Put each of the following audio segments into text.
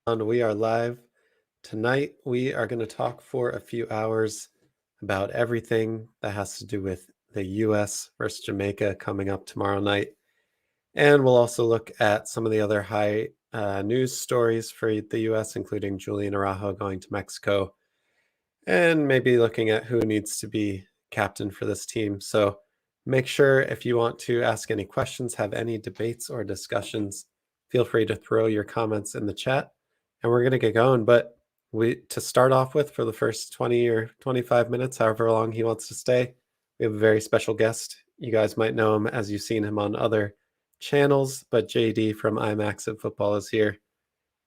We are live. Tonight, we are going to talk for a few hours about everything that has to do with the US versus Jamaica coming up tomorrow night. And we'll also look at some of the other high news stories for the US, including Julian Araujo going to Mexico, and maybe looking at who needs to be captain for this team. So make sure if you want to ask any questions, have any debates or discussions, feel free to throw your comments in the chat and we're going to get going. But to start off with, for the first 20 or 25 minutes, however long he wants to stay, we have a very special guest. You guys might know him as you've seen him on other channels, but JD from IMAX at Football is here.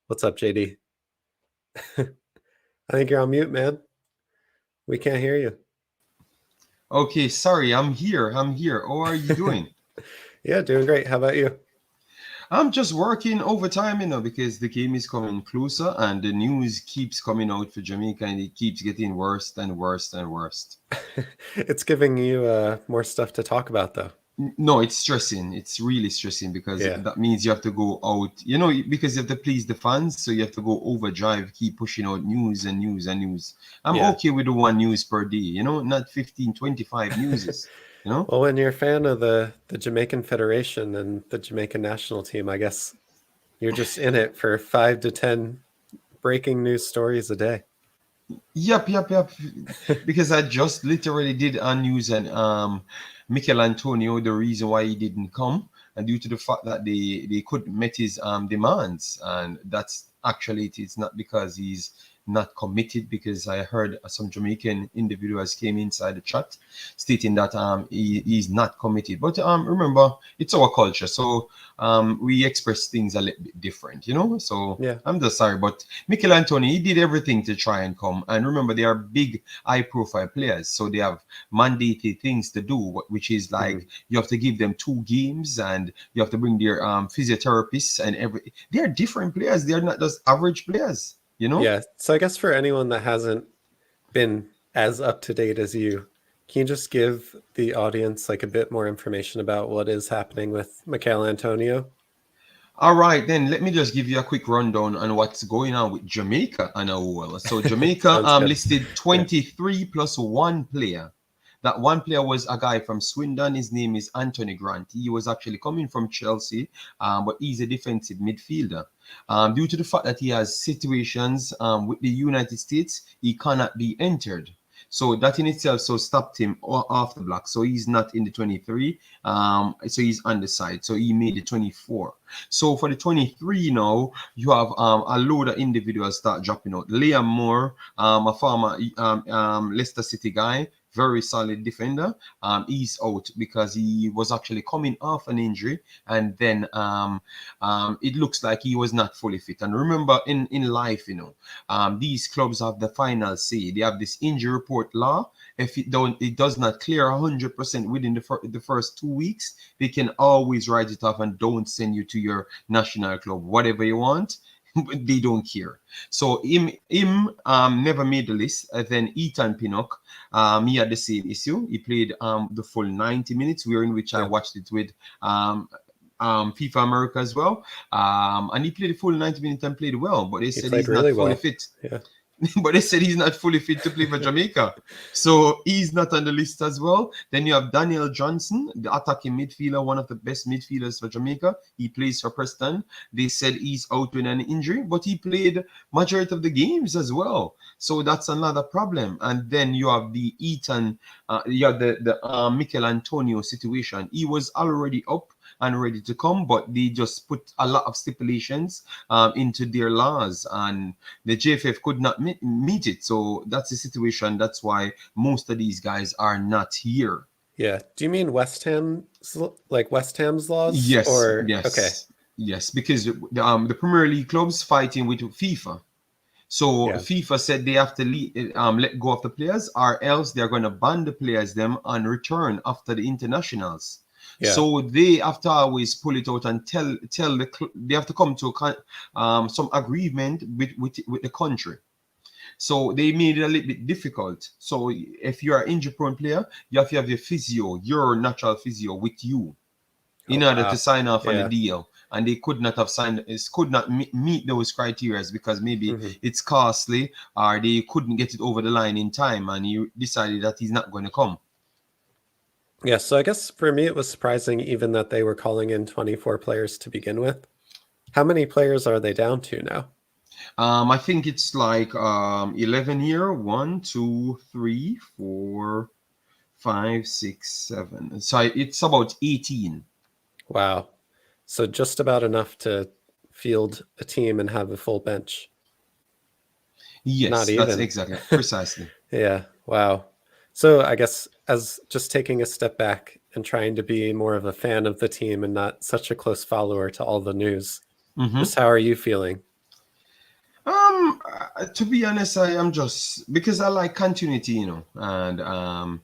What's up, JD? I think you're on mute, man. We can't hear you. Okay, sorry, I'm here. How are you doing? Yeah, doing great. How about you? I'm just working overtime, because the game is coming closer and the news keeps coming out for Jamaica and it keeps getting worse and worse and worse. It's giving you more stuff to talk about, though. No, it's stressing. It's really stressing because that means you have to go out, because you have to please the fans. So you have to go overdrive, keep pushing out news and news and news. I'm okay with the one news per day, not 15, 25 newses. Well, when you're a fan of the Jamaican Federation and the Jamaican national team, I guess you're just in it for 5 to 10 breaking news stories a day. Yep. Because I just literally did a news and Mikel Antonio, the reason why he didn't come, and due to the fact that they couldn't meet his demands, and that's actually it's not because he's not committed, because I heard some Jamaican individuals came inside the chat stating that he's not committed. But remember, it's our culture, so we express things a little bit different, So I'm just sorry, but Mikel Antonio, he did everything to try and come. And remember, they are big, high-profile players, so they have mandated things to do, which is like you have to give them 2 games, and you have to bring their physiotherapists and they're different players. They're not just average players. Yeah, so I guess for anyone that hasn't been as up to date as you, can you just give the audience like a bit more information about what is happening with Mikel Antonio? All right, then let me just give you a quick rundown on what's going on with Jamaica and AOL. So Jamaica listed 23 plus 1 player. That 1 player was a guy from Swindon. His name is Anthony Grant. He was actually coming from Chelsea, but he's a defensive midfielder. Due to the fact that he has situations with the United States, he cannot be entered. So that in itself stopped him off the block. So he's not in the 23. So he's on the side. So he made the 24. So for the 23 now, you have a load of individuals start dropping out. Liam Moore, a former Leicester City guy, very solid defender. He's out because he was actually coming off an injury, and then it looks like he was not fully fit. And remember, in life, these clubs have the final say. They have this injury report law. If it does not clear 100% within the first 2 weeks, they can always write it off and don't send you to your national club, whatever you want. They don't care. So him never made the list. Then Ethan Pinnock, he had the same issue. He played the full 90 minutes, in which I watched it with FIFA America as well. And he played the full 90 minutes and played well, but they said he's really not fully fit. Yeah. But they said he's not fully fit to play for Jamaica. So he's not on the list as well. Then you have Danielle Johnson, the attacking midfielder, one of the best midfielders for Jamaica. He plays for Preston. They said he's out with an injury, but he played majority of the games as well. So that's another problem. And then you have the Mikel Antonio situation. He was already up and ready to come, but they just put a lot of stipulations into their laws, and the JFF could not meet it. So that's the situation. That's why most of these guys are not here. Yeah. Do you mean West Ham's laws? Yes. Okay. Yes, because the Premier League clubs fighting with FIFA. So FIFA said they have to let go of the players, or else they're going to ban the players them and return after the internationals. Yeah. So they have to always pull it out and tell they have to come to some agreement with the country. So they made it a little bit difficult. So if you're an injury-prone player, you have to have your natural physio with you in order to sign off on the deal. and they could not have signed, could not meet those criteria because maybe it's costly or they couldn't get it over the line in time, and he decided that he's not going to come. Yeah, so I guess for me it was surprising even that they were calling in 24 players to begin with. How many players are they down to now? I think it's like 11 here. 1, 2, 3, 4, 5, 6, 7. So it's about 18. Wow. So just about enough to field a team and have a full bench. Yes, Not that's even. exactly, precisely. Yeah, wow. So I guess as just taking a step back and trying to be more of a fan of the team and not such a close follower to all the news, just how are you feeling? To be honest, I am just, because I like continuity, you know, and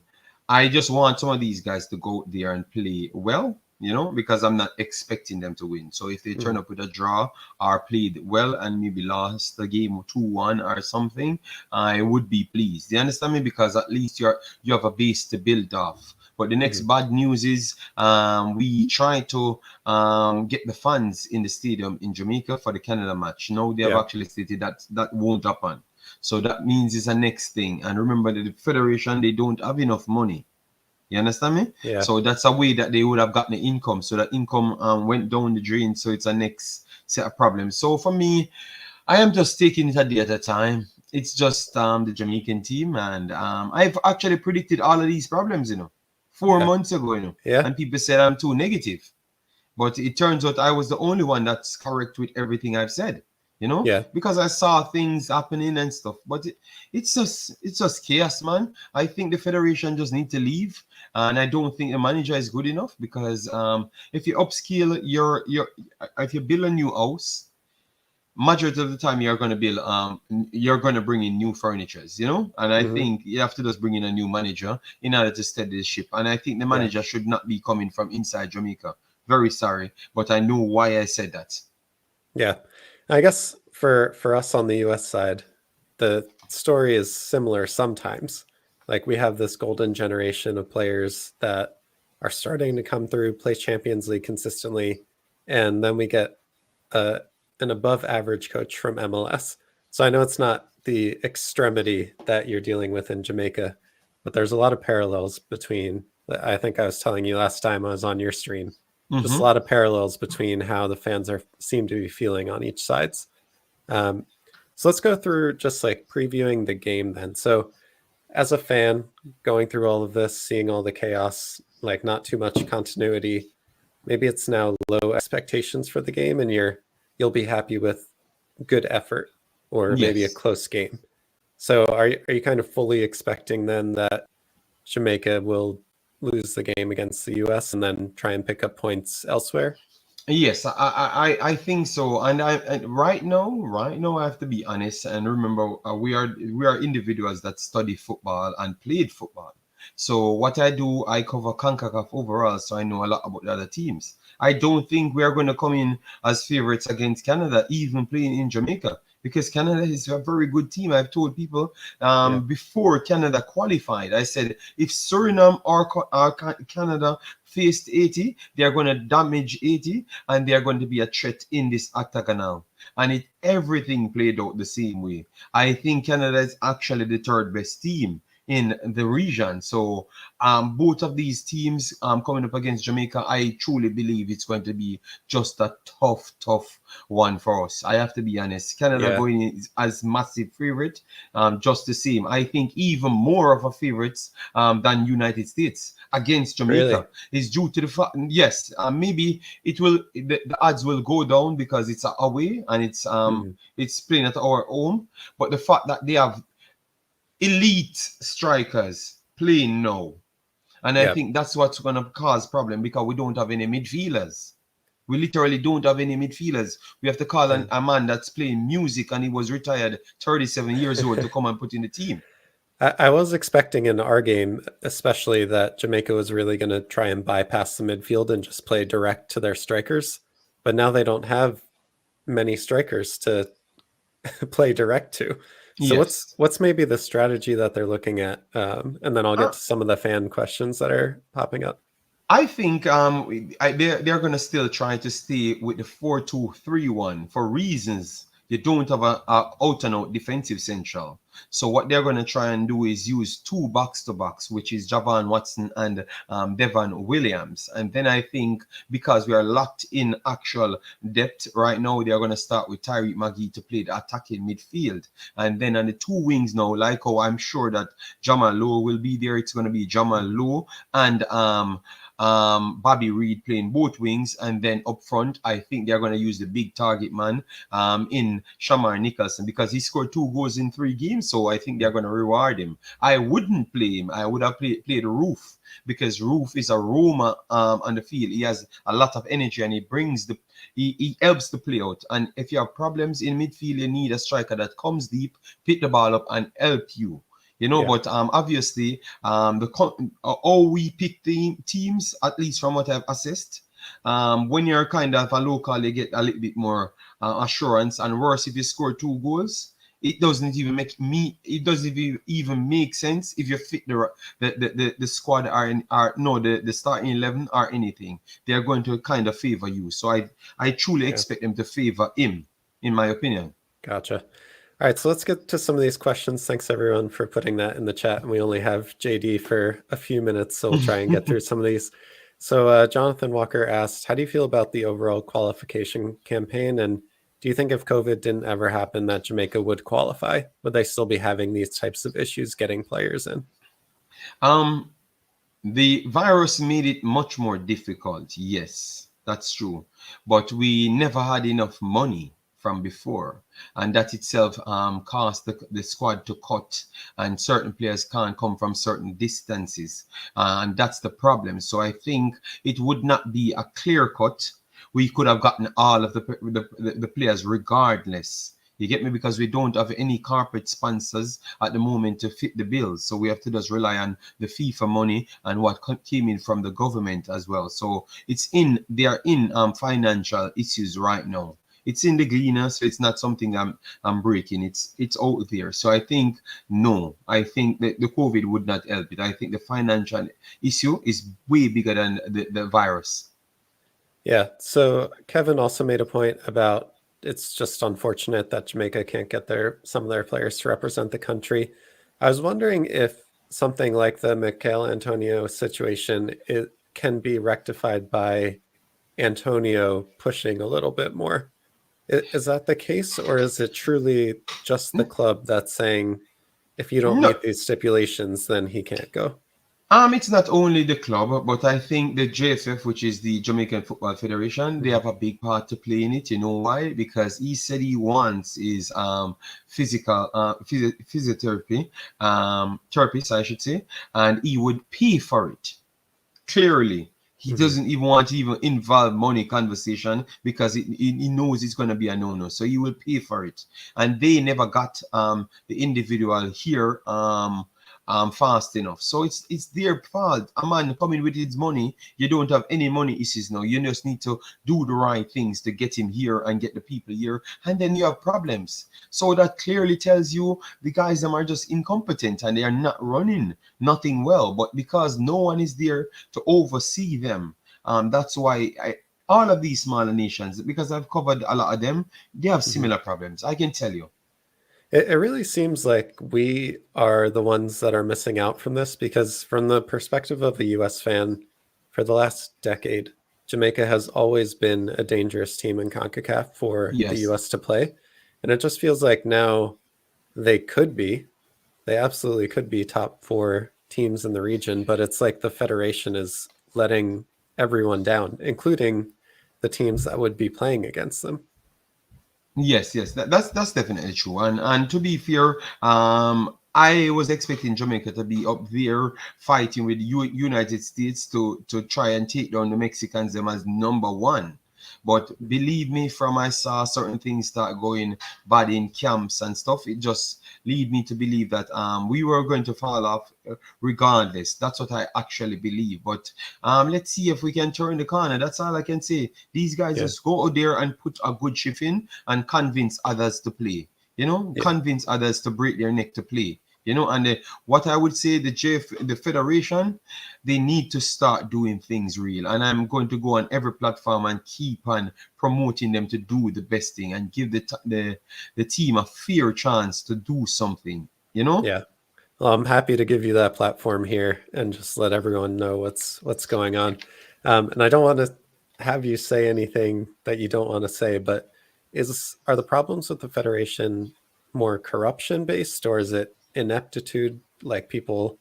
I just want some of these guys to go there and play well, you know, because I'm not expecting them to win. So if they turn up with a draw or played well and maybe lost the game 2-1 or something, I would be pleased. You understand me? Because at least you have a base to build off. But the next bad news is we try to get the fans in the stadium in Jamaica for the Canada match. No, they have actually stated that that won't happen. So that means it's a next thing. And remember that the federation, they don't have enough money. You understand me? Yeah. So that's a way that they would have gotten the income. So that income went down the drain. So it's a next set of problems. So for me, I am just taking it a day at a time. It's just the Jamaican team. And I've actually predicted all of these problems, you know, 4 months ago, you know. Yeah. And people said I'm too negative. But it turns out I was the only one that's correct with everything I've said, you know? Yeah. Because I saw things happening and stuff. But it's just chaos, man. I think the federation just need to leave. And I don't think the manager is good enough because if you upscale if you build a new house, majority of the time you're going to build you're going to bring in new furnitures, you know, and I think you have to just bring in a new manager in order to steady the ship. And I think the manager should not be coming from inside Jamaica. Very sorry, but I know why I said that. Yeah, I guess for us on the US side, the story is similar sometimes. Like we have this golden generation of players that are starting to come through, play Champions League consistently, and then we get an above average coach from MLS. So I know it's not the extremity that you're dealing with in Jamaica, but there's a lot of parallels between, I think I was telling you last time I was on your stream, just a lot of parallels between how the fans seem to be feeling on each sides. So let's go through just like previewing the game then. So as a fan, going through all of this, seeing all the chaos, like not too much continuity, maybe it's now low expectations for the game and you'll be happy with good effort or maybe a close game. So are you kind of fully expecting then that Jamaica will lose the game against the US and then try and pick up points elsewhere? Yes, I think so. And right now I have to be honest and remember we are individuals that study football and played football. So what I do, I cover CONCACAF overall, so I know a lot about the other teams. I don't think we are going to come in as favorites against Canada, even playing in Jamaica, because Canada is a very good team. I've told people before Canada qualified, I said if Suriname or Canada faced 80, they are going to damage 80, and they are going to be a threat in this octagonal. And everything played out the same way. I think Canada is actually the third best team in the region. So both of these teams coming up against Jamaica, I truly believe it's going to be just a tough one for us. I have to be honest. Canada going in as massive favorite, just the same. I think even more of a favorites than United States against Jamaica is due to the fact, yes, maybe the odds will go down because it's away and it's playing at our home, but the fact that they have elite strikers playing now, and I think that's what's going to cause problem because we don't have any midfielders. We literally don't have any midfielders. We have to call a man that's playing music and he was retired 37 years old to come and put in the team. I was expecting in our game, especially that Jamaica was really going to try and bypass the midfield and just play direct to their strikers. But now they don't have many strikers to play direct to. So what's maybe the strategy that they're looking at? And then I'll get to some of the fan questions that are popping up. I think they're going to still try to stay with the 4-2-3-1 for reasons you don't have a out and out defensive central. So what they're going to try and do is use two box to box, which is Javon Watson and Devon Williams. And then I think because we are locked in actual depth right now, they're going to start with Tyreek McGee to play the attacking midfield. And then on the two wings now, like how I'm sure that Jamal Lowe will be there, it's going to be Jamal Lowe and Bobby Reed playing both wings, and then up front, I think they're going to use the big target man in Shamar Nicholson because he scored 2 goals in 3 games, so I think they're going to reward him. I wouldn't play him. I would have played Roof because Roof is a roamer on the field. He has a lot of energy and he brings he helps the play out. And if you have problems in midfield, you need a striker that comes deep, pick the ball up, and help you. But obviously, how we pick the teams, at least from what I've assessed, when you're kind of a local, you get a little bit more assurance. And worse, if you score 2 goals, it doesn't even make sense if you fit the squad the starting 11 or anything. They're going to kind of favor you. So I truly expect them to favor him, in my opinion. Gotcha. All right, so let's get to some of these questions. Thanks everyone for putting that in the chat. And we only have JD for a few minutes, so we'll try and get through some of these. So Jonathan Walker asked, how do you feel about the overall qualification campaign? And do you think if COVID didn't ever happen that Jamaica would qualify? Would they still be having these types of issues getting players in? The virus made it much more difficult. Yes, that's true. But we never had enough money from before, and that itself caused the squad to cut, and certain players can't come from certain distances, and that's the problem. So I think it would not be a clear cut. We could have gotten all of the players regardless. You get me? Because we don't have any corporate sponsors at the moment to fit the bills. So we have to just rely on the FIFA money and what came in from the government as well. So they are in financial issues right now. It's in the gleaner, so it's not something I'm breaking. It's out there. So I think I think that the COVID would not help it. I think the financial issue is way bigger than the virus. Yeah. So Kevin also made a point about it's just unfortunate that Jamaica can't get some of their players to represent the country. I was wondering if something like the Mikel Antonio situation can be rectified by Antonio pushing a little bit more. Is that the case, or is it truly just the club that's saying if you don't meet these stipulations, then he can't go? It's not only the club, but I think the JFF, which is the Jamaican Football Federation, they have a big part to play in it. You know why? Because he said he wants his physiotherapy, therapist, I should say, and he would pay for it. Clearly. He doesn't even want to even involve money conversation because he knows it's going to be a no-no. So he will pay for it. And they never got the individual here fast enough. So it's their fault. A man coming with his money, you don't have any money issues now. You just need to do the right things to get him here and get the people here. And then you have problems. So that clearly tells you the guys them are just incompetent and they are not running nothing well. But because no one is there to oversee them, that's why all of these smaller nations, because I've covered a lot of them, they have similar problems. I can tell you. It really seems like we are the ones that are missing out from this, because from the perspective of a US fan, for the last decade, Jamaica has always been a dangerous team in CONCACAF for the US to play. And it just feels like now they absolutely could be top 4 teams in the region, but it's like the federation is letting everyone down, including the teams that would be playing against them. Yes, that's definitely true. And to be fair, I was expecting Jamaica to be up there fighting with United States to try and take down the Mexicans them as number 1. But believe me, from I saw certain things start going bad in camps and stuff, it just lead me to believe that we were going to fall off regardless. That's what I actually believe. But let's see if we can turn the corner. That's all I can say. These guys just go out there and put a good shift in and convince others to play. Convince others to break their neck to play. You know, and what I would say, the federation, they need to start doing things real. And I'm going to go on every platform and keep on promoting them to do the best thing and give the team a fair chance to do something. You know? Yeah. Well, I'm happy to give you that platform here and just let everyone know what's going on. And I don't want to have you say anything that you don't want to say, but are the problems with the federation more corruption based, or is it ineptitude, like people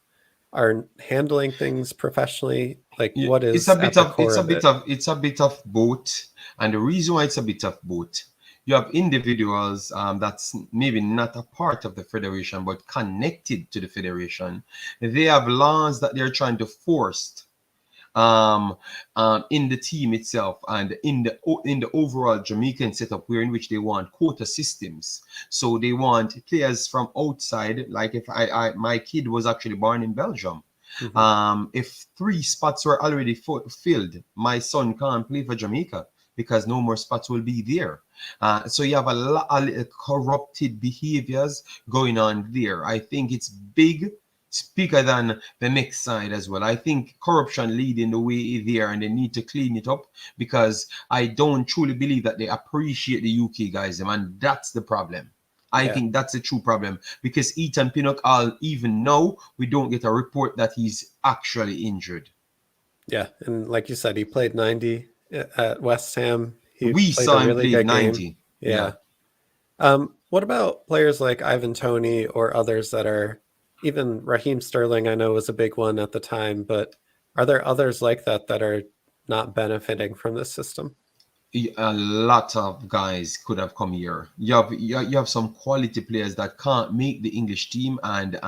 aren't handling things professionally? Like, Yeah, what it's is a at bit the of core of it? it's a bit of both, and the reason why it's a bit of both, you have individuals that's maybe not a part of the federation but connected to the federation. They have laws that they're trying to force um, in the team itself and in the overall Jamaican setup, where in which they want quota systems. So they want players from outside. Like if my kid was actually born in Belgium. Mm-hmm. If 3 spots were already filled, my son can't play for Jamaica because no more spots will be there. So you have a lot of corrupted behaviors going on there. I think it's big. It's bigger than the next side as well. I think corruption leading the way there, and they need to clean it up because I don't truly believe that they appreciate the UK guys, and that's the problem. I think that's a true problem because Ethan Pinnock, even now, we don't get a report that he's actually injured. Yeah, and like you said, he played 90 at West Ham. He We played a saw him really played good game. 90. Yeah. Yeah. What about players like Ivan Toney or others that are, even Raheem Sterling, I know was a big one at the time, but are there others like that that are not benefiting from this system? A lot of guys could have come here. You have some quality players that can't make the English team, and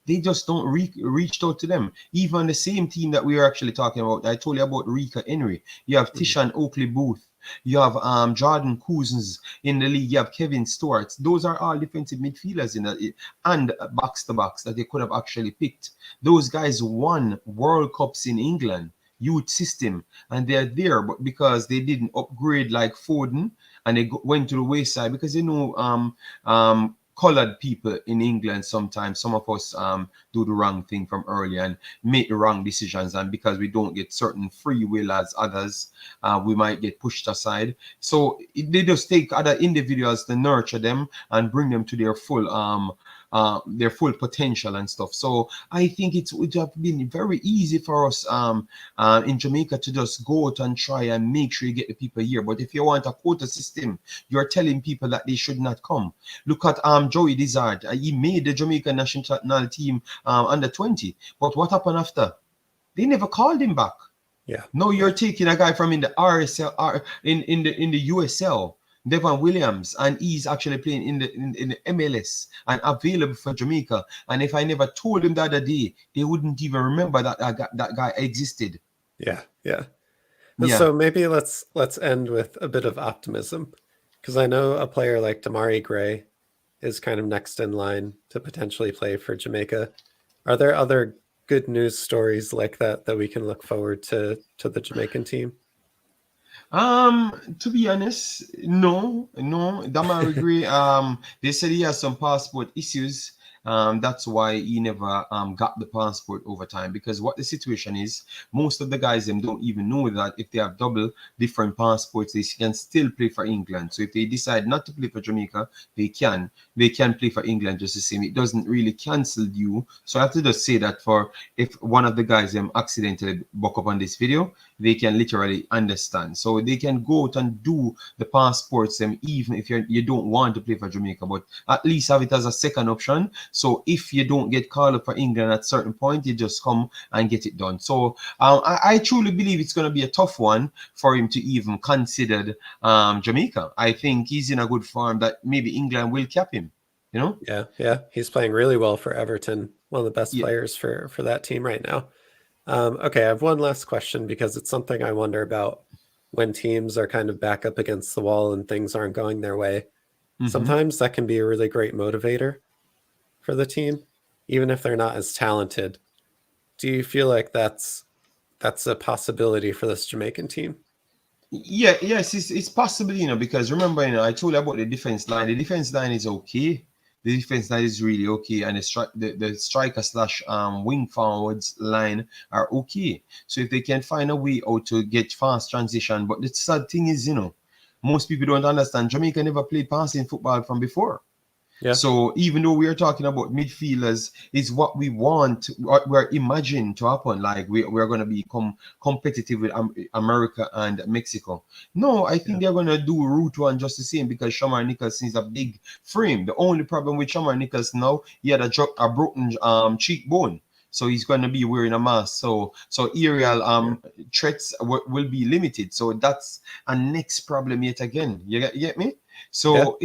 they just don't reach out to them. Even the same team that we are actually talking about, I told you about Rika Henry. You have Mhm. Tishan Oakley Booth. You have Jordan Cousins in the league. You have Kevin Stewart. Those are all defensive midfielders in the, and box to box that they could have actually picked. Those guys won World Cups in England youth system, and they're there, but because they didn't upgrade like Foden, and they went to the wayside because they know colored people in England, sometimes some of us do the wrong thing from early and make the wrong decisions, and because we don't get certain free will as others, we might get pushed aside. So they just take other individuals to nurture them and bring them to their full potential and stuff. So I think it would have been very easy for us in Jamaica to just go out and try and make sure you get the people here. But if you want a quota system, you're telling people that they should not come. Look at Joey Dizard. He made the Jamaican national team under 20. But what happened after? They never called him back. Yeah. No, you're taking a guy from in the RSL, in the USL, Devon Williams, and he's actually playing in the MLS and available for Jamaica. And if I never told him the other day, they wouldn't even remember that guy existed. Yeah. Yeah. And Yeah. so maybe let's end with a bit of optimism, because I know a player like Damari Gray is kind of next in line to potentially play for Jamaica. Are there other good news stories like that that we can look forward to the Jamaican team? To be honest, no. Damari Gray, they said he has some passport issues. That's why he never got the passport over time. Because what the situation is, most of the guys them don't even know that if they have double different passports, they can still play for England. So if they decide not to play for Jamaica, they can. They can play for England just the same. It doesn't really cancel you. So I have to just say that for if one of the guys them accidentally buck up on this video, they can literally understand. So they can go out and do the passports even if you don't want to play for Jamaica, but at least have it as a second option. So if you don't get called up for England at a certain point, you just come and get it done. So I truly believe it's going to be a tough one for him to even consider Jamaica. I think he's in a good form that maybe England will cap him. You know? Yeah. He's playing really well for Everton, one of the best Yeah. players for that team right now. Okay, I have one last question because it's something I wonder about when teams are kind of back up against the wall and things aren't going their way. Mm-hmm. Sometimes that can be a really great motivator for the team, even if they're not as talented. Do you feel like that's a possibility for this Jamaican team? Yes, it's possible, because remember, I told you about the defense line. The defense line is okay. The defense line is really okay, and the striker slash wing forwards line are okay. So if they can find a way out to get fast transition, but the sad thing is, most people don't understand. Jamaica never played passing football from before. Yeah. So even though we are talking about midfielders, is what we want, what we're imagining to happen. Like we're going to become competitive with America and Mexico. No, I think they're going to do route one just the same, because Shamar Nicholson is a big frame. The only problem with Shamar Nicholson now, he had a broken cheekbone. So he's going to be wearing a mask. So aerial threats will be limited. So that's a next problem yet again. You get me? So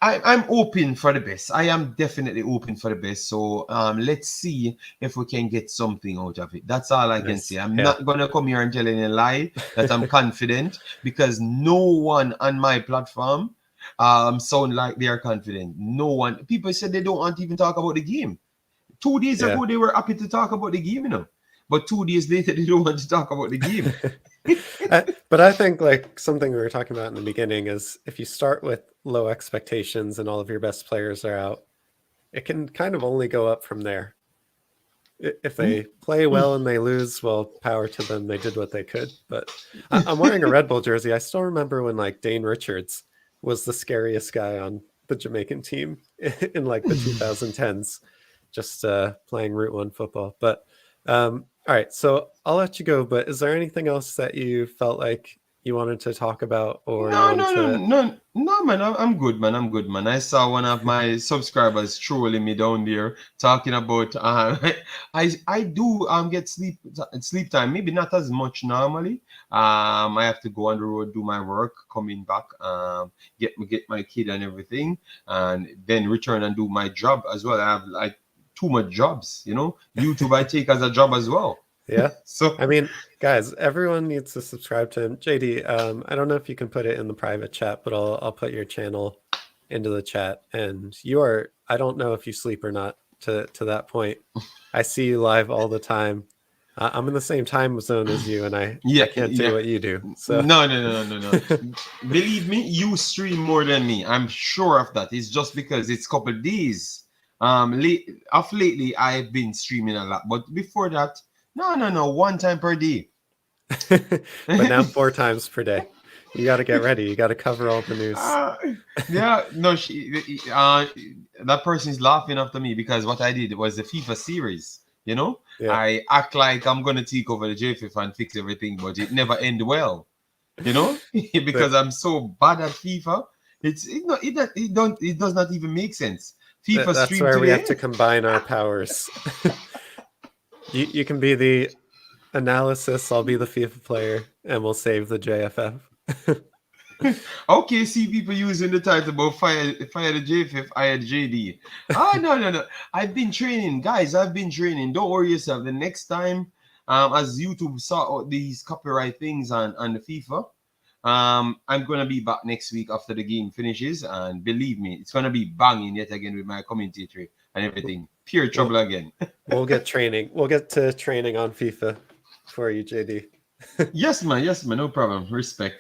I'm open for the best. I am definitely open for the best. So let's see if we can get something out of it. That's all I can say. I'm not gonna come here and tell any lie that I'm confident, because no one on my platform sound like they are confident. No one. People said they don't want to even talk about the game. 2 days ago they were happy to talk about the game, But 2 days later they don't want to talk about the game. But I think like something we were talking about in the beginning is, if you start with low expectations and all of your best players are out, it can kind of only go up from there. If they play well and they lose, well, power to them. They did what they could. But I'm wearing a Red Bull jersey. I still remember when like Dane Richards was the scariest guy on the Jamaican team in like the 2010s, just playing Route 1 football. But all right, so I'll let you go, but is there anything else that you felt like you wanted to talk about? Or No, man. I'm good, man. I saw one of my subscribers trolling me down there, talking about I do get sleep time, maybe not as much normally. I have to go on the road, do my work, coming back, get my kid and everything, and then return and do my job as well. I have like too much jobs, YouTube I take as a job as well. Yeah. So I mean, guys, everyone needs to subscribe to him. JD, I don't know if you can put it in the private chat, but I'll put your channel into the chat. And I don't know if you sleep or not to that point. I see you live all the time. I'm in the same time zone as you, and I can't do what you do. So no. Believe me, you stream more than me. I'm sure of that. It's just because it's a couple of days. Lately, I've been streaming a lot, but before that, no, 1 time per day. But now 4 times per day. You got to get ready. You got to cover all the news. That person is laughing after me because what I did was the FIFA series. Yeah. I act like I'm gonna take over the JFF and fix everything, but it never end well. Because I'm so bad at FIFA. It does not even make sense. FIFA That's stream where today. we have to combine our powers. You can be the analysis, I'll be the FIFA player, and we'll save the JFF. Okay, see people using the title about fire the JFF, I had JD. No. I've been training, guys. Don't worry yourself. The next time, as YouTube saw out these copyright things on the FIFA, I'm gonna be back next week after the game finishes, and believe me, it's gonna be banging yet again with my commentary and everything. Pure trouble again. We'll get training. We'll get to training on FIFA for you, JD. Yes, man. No problem. Respect.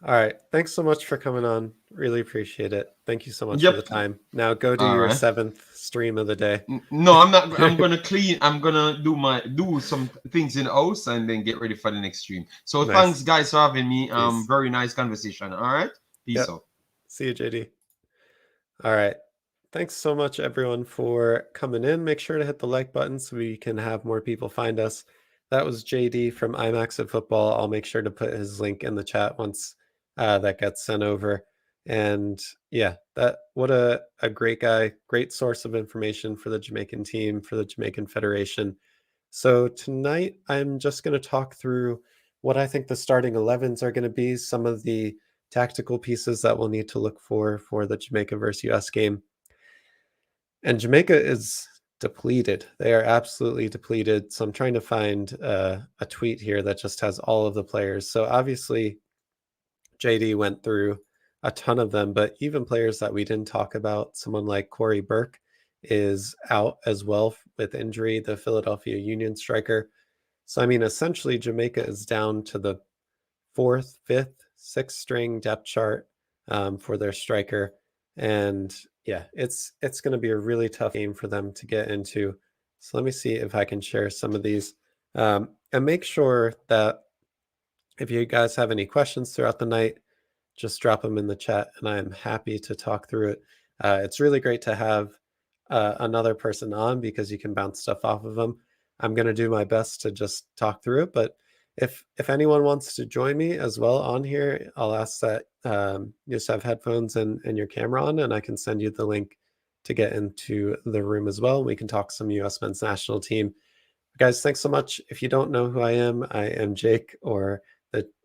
All right. Thanks so much for coming on. Really appreciate it. Thank you so much for the time. Now go do your 7th stream of the day. No, I'm not. I'm gonna clean. I'm gonna do some things in the house and then get ready for the next stream. So thanks, guys, for having me. Very nice conversation. All right. Peace out. See you, JD. All right. Thanks so much, everyone, for coming in. Make sure to hit the like button so we can have more people find us. That was JD from IMAX at Football. I'll make sure to put his link in the chat once that gets sent over. And yeah, what a great guy, great source of information for the Jamaican team, for the Jamaican Federation. So tonight, I'm just going to talk through what I think the starting 11s are going to be, some of the tactical pieces that we'll need to look for the Jamaica versus US game. And Jamaica is depleted. They are absolutely depleted. So I'm trying to find a tweet here that just has all of the players. So obviously, JD went through a ton of them, but even players that we didn't talk about, someone like Corey Burke is out as well with injury, the Philadelphia Union striker. So, I mean, essentially, Jamaica is down to the 4th, 5th, 6th string depth chart for their striker. And yeah, it's going to be a really tough game for them to get into. So let me see if I can share some of these. And make sure that if you guys have any questions throughout the night, just drop them in the chat and I am happy to talk through it. It's really great to have another person on because you can bounce stuff off of them. I'm going to do my best to just talk through it, but if anyone wants to join me as well on here, I'll ask that you just have headphones and your camera on, and I can send you the link to get into the room as well. We can talk some US men's national team. Guys, thanks so much. If you don't know who I am Jake, or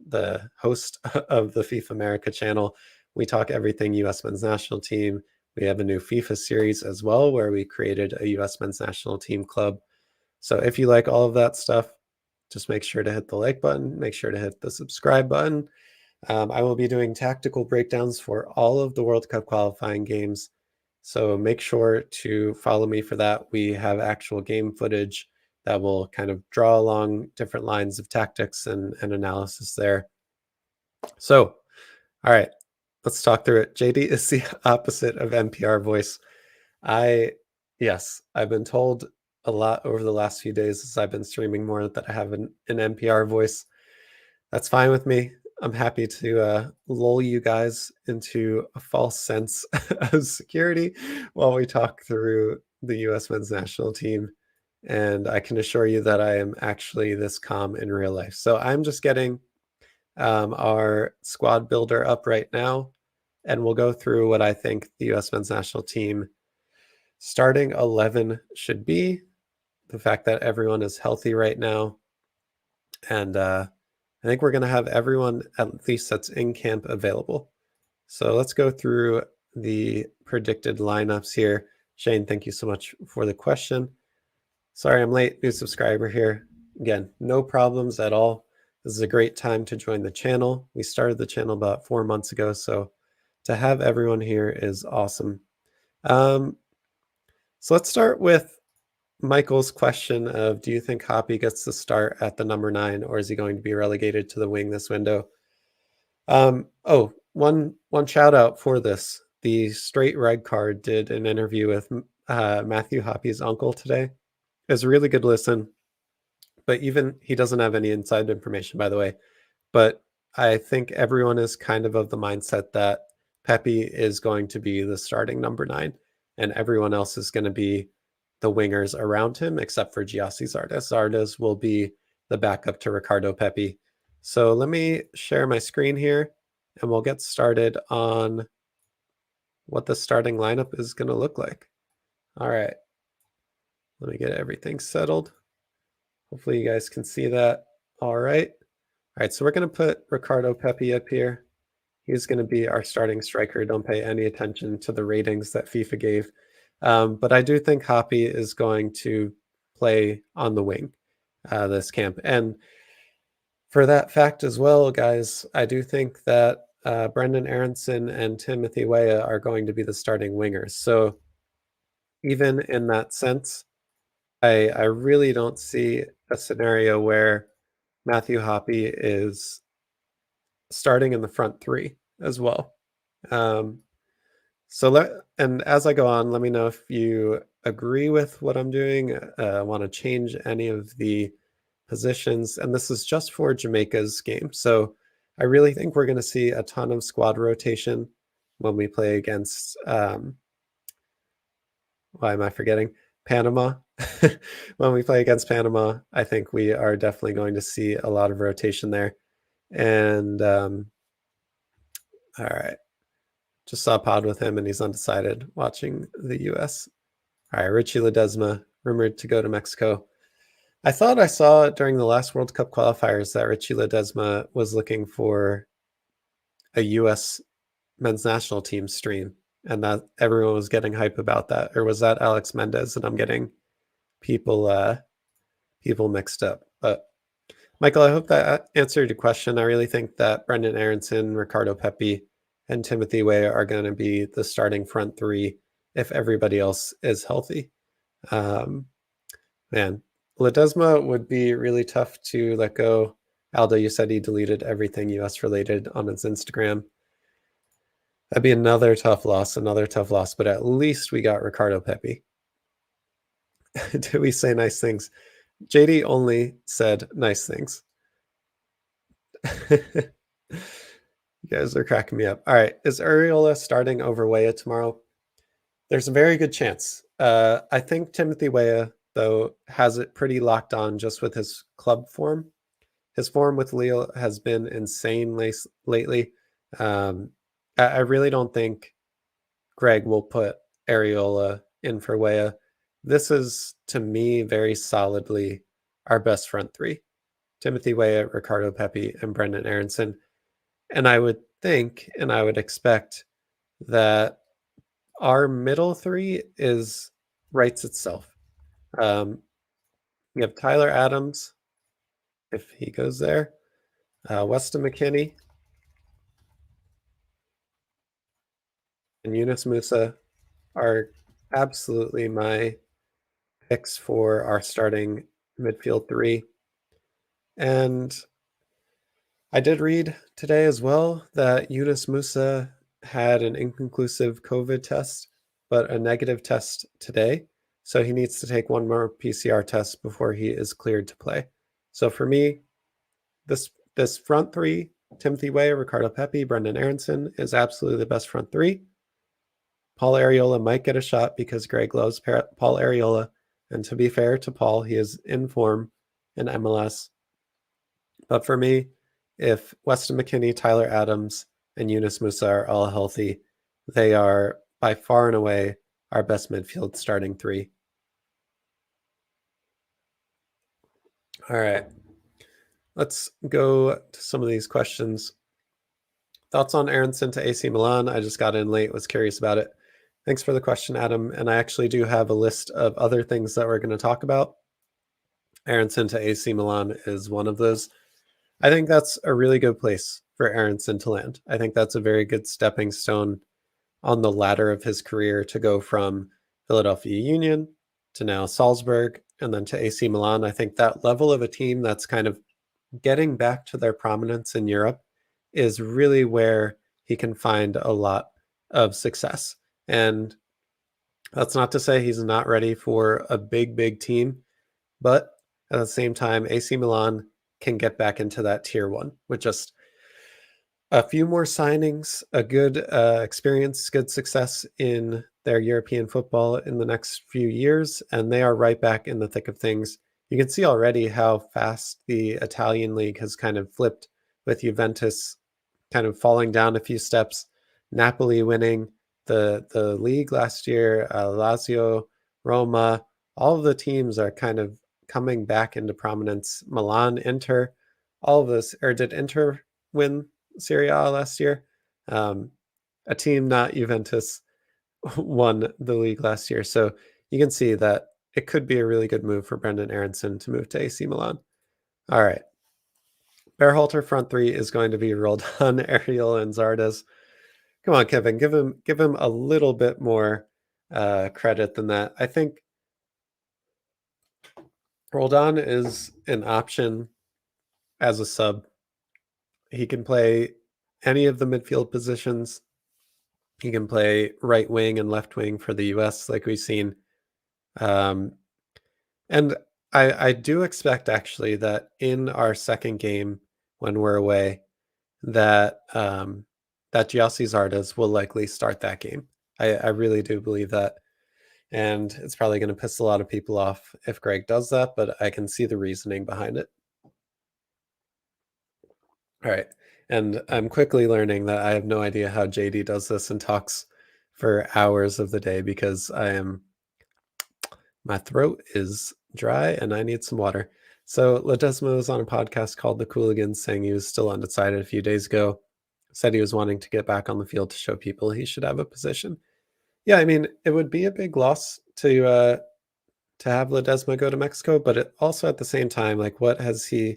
the host of the FIFA America channel. We talk everything US men's national team. We have a new FIFA series as well where we created a US men's national team club. So if you like all of that stuff, just make sure to hit the like button, make sure to hit the subscribe button. I will be doing tactical breakdowns for all of the World Cup qualifying games. So make sure to follow me for that. We have actual game footage that will kind of draw along different lines of tactics and analysis there. So, all right, let's talk through it. JD is the opposite of NPR voice. Yes, I've been told a lot over the last few days as I've been streaming more that I have an NPR voice. That's fine with me. I'm happy to lull you guys into a false sense of security while we talk through the US men's national team. And I can assure you that I am actually this calm in real life. So I'm just getting our squad builder up right now, and we'll go through what I think the US men's national team starting 11 should be, the fact that everyone is healthy right now. And I think we're going to have everyone at least that's in camp available. So let's go through the predicted lineups here. Shane, thank you so much for the question. Sorry, I'm late. New subscriber here. Again, no problems at all. This is a great time to join the channel. We started the channel about 4 months ago, so to have everyone here is awesome. So let's start with Michael's question of, do you think Hoppy gets the start at the number 9, or is he going to be relegated to the wing this window? One shout out for this. The Straight Red Card did an interview with Matthew Hoppy's uncle today. It's a really good listen, but even he doesn't have any inside information, by the way. But I think everyone is kind of the mindset that Pepi is going to be the starting number 9, and everyone else is going to be the wingers around him, except for Gyasi Zardes. Zardes will be the backup to Ricardo Pepi. So let me share my screen here, and we'll get started on what the starting lineup is going to look like. All right. Let me get everything settled. Hopefully you guys can see that. All right. All right, so we're going to put Ricardo Pepi up here. He's going to be our starting striker. Don't pay any attention to the ratings that FIFA gave. But I do think Hoppy is going to play on the wing this camp. And for that fact as well, guys, I do think that Brendan Erinson and Timothy Weah are going to be the starting wingers. So even in that sense, I really don't see a scenario where Matthew Hoppy is starting in the front 3 as well. And as I go on, let me know if you agree with what I'm doing, want to change any of the positions. And this is just for Jamaica's game. So I really think we're going to see a ton of squad rotation when we play against, why am I forgetting? Panama. When we play against Panama, I think we are definitely going to see a lot of rotation there. And all right, just saw a pod with him and he's undecided watching the US. All right, Richie Ledesma, rumored to go to Mexico. I thought I saw during the last World Cup qualifiers that Richie Ledesma was looking for a US men's national team stream and that everyone was getting hype about that. Or was that Alex Mendez and I'm getting people mixed up? But Michael, I hope that answered your question. I really think that Brendan Erinson, Ricardo Pepi, and Timothy Weah are going to be the starting front 3 if everybody else is healthy. Man, Ledesma would be really tough to let go. Aldo, you said he deleted everything US related on his Instagram. That'd be another tough loss, but at least we got Ricardo Pepi. Did we say nice things? JD only said nice things. You guys are cracking me up. All right, is Arriola starting over Weah tomorrow? There's a very good chance. I think Timothy Weah, though, has it pretty locked on just with his club form. His form with Lille has been insane lately. I really don't think Greg will put Arriola in for Weah. This is, to me, very solidly our best front three. Timothy Weah, Ricardo Pepi, and Brendan Erinson. And I would think and I would expect that our middle three writes itself. We have Tyler Adams, if he goes there, Weston McKennie, and Yunus Musa are absolutely my picks for our starting midfield three. And I did read today as well that Yunus Musa had an inconclusive COVID test, but a negative test today. So he needs to take one more PCR test before he is cleared to play. So for me, this front three, Timothy Weah, Ricardo Pepi, Brendan Erinson, is absolutely the best front three. Paul Arriola might get a shot because Greg loves Paul Arriola. And to be fair to Paul, he is in form in MLS. But for me, if Weston McKennie, Tyler Adams, and Yunus Musa are all healthy, they are by far and away our best midfield starting three. All right. Let's go to some of these questions. Thoughts on Erinson to AC Milan? I just got in late, was curious about it. Thanks for the question, Adam. And I actually do have a list of other things that we're going to talk about. Erinson to AC Milan is one of those. I think that's a really good place for Erinson to land. I think that's a very good stepping stone on the ladder of his career to go from Philadelphia Union to now Salzburg and then to AC Milan. I think that level of a team that's kind of getting back to their prominence in Europe is really where he can find a lot of success. And that's not to say he's not ready for a big team, but at the same time, AC Milan can get back into that tier one with just a few more signings, a good experience, good success in their European football in the next few years, and they are right back in the thick of things. You can see already how fast the Italian league has kind of flipped with Juventus kind of falling down a few steps, Napoli winning the league last year, Lazio, Roma, all of the teams are kind of coming back into prominence. Milan, Inter, all of this, or did Inter win Serie A last year? A team not Juventus won the league last year. So you can see that it could be a really good move for Brendan Erinson to move to AC Milan. All right. Bearhalter front three is going to be Roldan, Arriola, and Zardes. Come on, Kevin, give him a little bit more credit than that. I think Roldan is an option as a sub. He can play any of the midfield positions. He can play right wing and left wing for the US, like we've seen. And I do expect actually that in our second game when we're away, that that Gyasi Zardes will likely start that game. I really do believe that. And it's probably going to piss a lot of people off if Greg does that, but I can see the reasoning behind it. All right. And I'm quickly learning that I have no idea how JD does this and talks for hours of the day because my throat is dry and I need some water. So Ledesma was on a podcast called The Cooligans saying he was still undecided a few days ago. Said he was wanting to get back on the field to show people he should have a position. Yeah, I mean, it would be a big loss to have Ledesma go to Mexico, but it also at the same time, like, what has he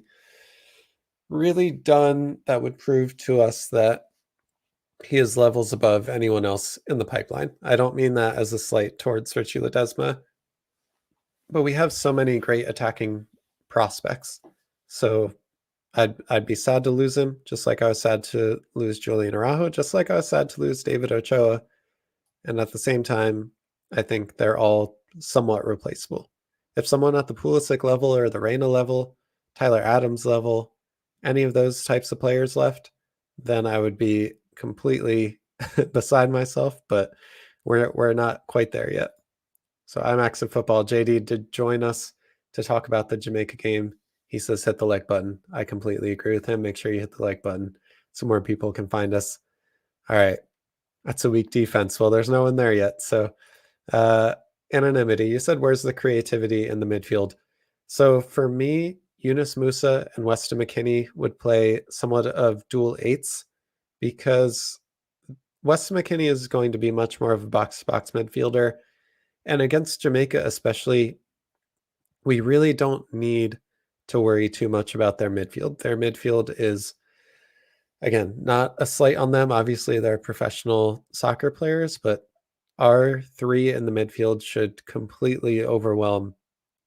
really done that would prove to us that he is levels above anyone else in the pipeline? I don't mean that as a slight towards Richie Ledesma, but we have so many great attacking prospects. So I'd be sad to lose him, just like I was sad to lose Julian Araujo, just like I was sad to lose David Ochoa. And at the same time, I think they're all somewhat replaceable. If someone at the Pulisic level or the Reyna level, Tyler Adams level, any of those types of players left, then I would be completely beside myself, but we're not quite there yet. So IMAX in Football, JD did join us to talk about the Jamaica game. He says hit the like button. I completely agree with him. Make sure you hit the like button so more people can find us. All right. That's a weak defense. Well, there's no one there yet. So anonymity, you said where's the creativity in the midfield? So for me, Yunus Musa and Weston McKennie would play somewhat of dual eights because Weston McKennie is going to be much more of a box-to-box midfielder. And against Jamaica especially, we really don't need to worry too much about their midfield. Their midfield is, again, not a slight on them. Obviously, they're professional soccer players, but our three in the midfield should completely overwhelm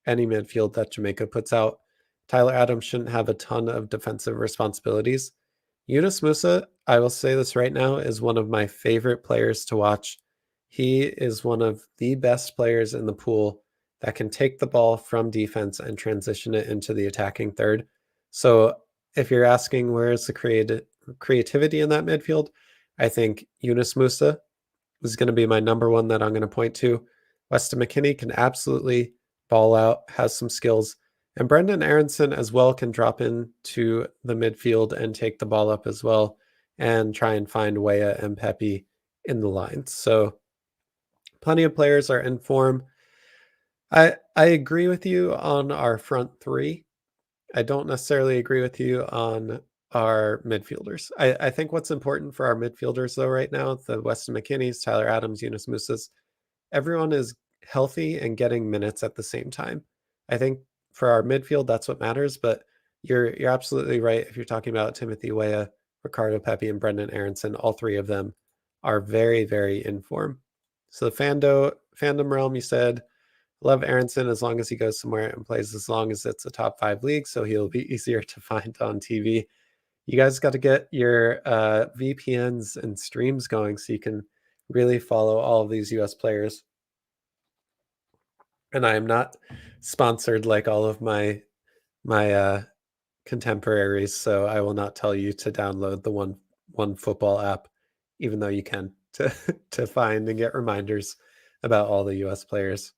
any midfield that Jamaica puts out. Tyler Adams shouldn't have a ton of defensive responsibilities. Yunus Musa, I will say this right now, is one of my favorite players to watch. He is one of the best players in the pool that can take the ball from defense and transition it into the attacking third. So if you're asking where is the creativity in that midfield, I think Yunus Musa is going to be my number one that I'm going to point to. Weston McKennie can absolutely ball out, has some skills. And Brendan Erinson as well can drop into the midfield and take the ball up as well and try and find Weah and Pepi in the lines. So plenty of players are in form. I agree with you on our front three. I don't necessarily agree with you on our midfielders. I think what's important for our midfielders, though, right now, the Weston McKennies, Tyler Adams, Yunus Musas, everyone is healthy and getting minutes at the same time. I think for our midfield, that's what matters. But you're absolutely right. If you're talking about Timothy Weah, Ricardo Pepi, and Brendan Erinson, all three of them are very, very in form. So the fandom realm, you said, love Erinson as long as he goes somewhere and plays as long as it's a top 5 league, so he'll be easier to find on TV. You guys got to get your VPNs and streams going so you can really follow all of these US players. And I am not sponsored like all of my contemporaries, so I will not tell you to download the one football app, even though you can to find and get reminders about all the US players.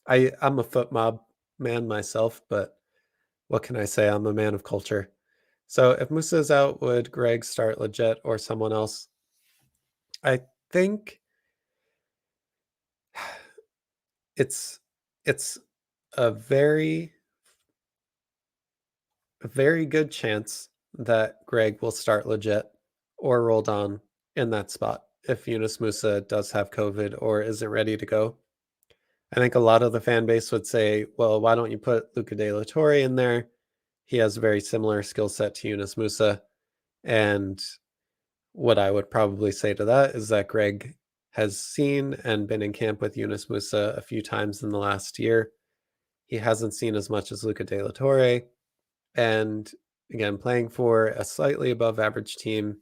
I'm a foot mob man myself, but what can I say? I'm a man of culture. So if Musa is out, would Greg start Legit or someone else? I think it's a very good chance that Greg will start Legit or Roldan in that spot if Yunus Musa does have COVID or isn't ready to go. I think a lot of the fan base would say, well, why don't you put Luca De La Torre in there? He has a very similar skill set to Yunus Musa. And what I would probably say to that is that Greg has seen and been in camp with Yunus Musa a few times in the last year. He hasn't seen as much as Luca De La Torre. And again, playing for a slightly above average team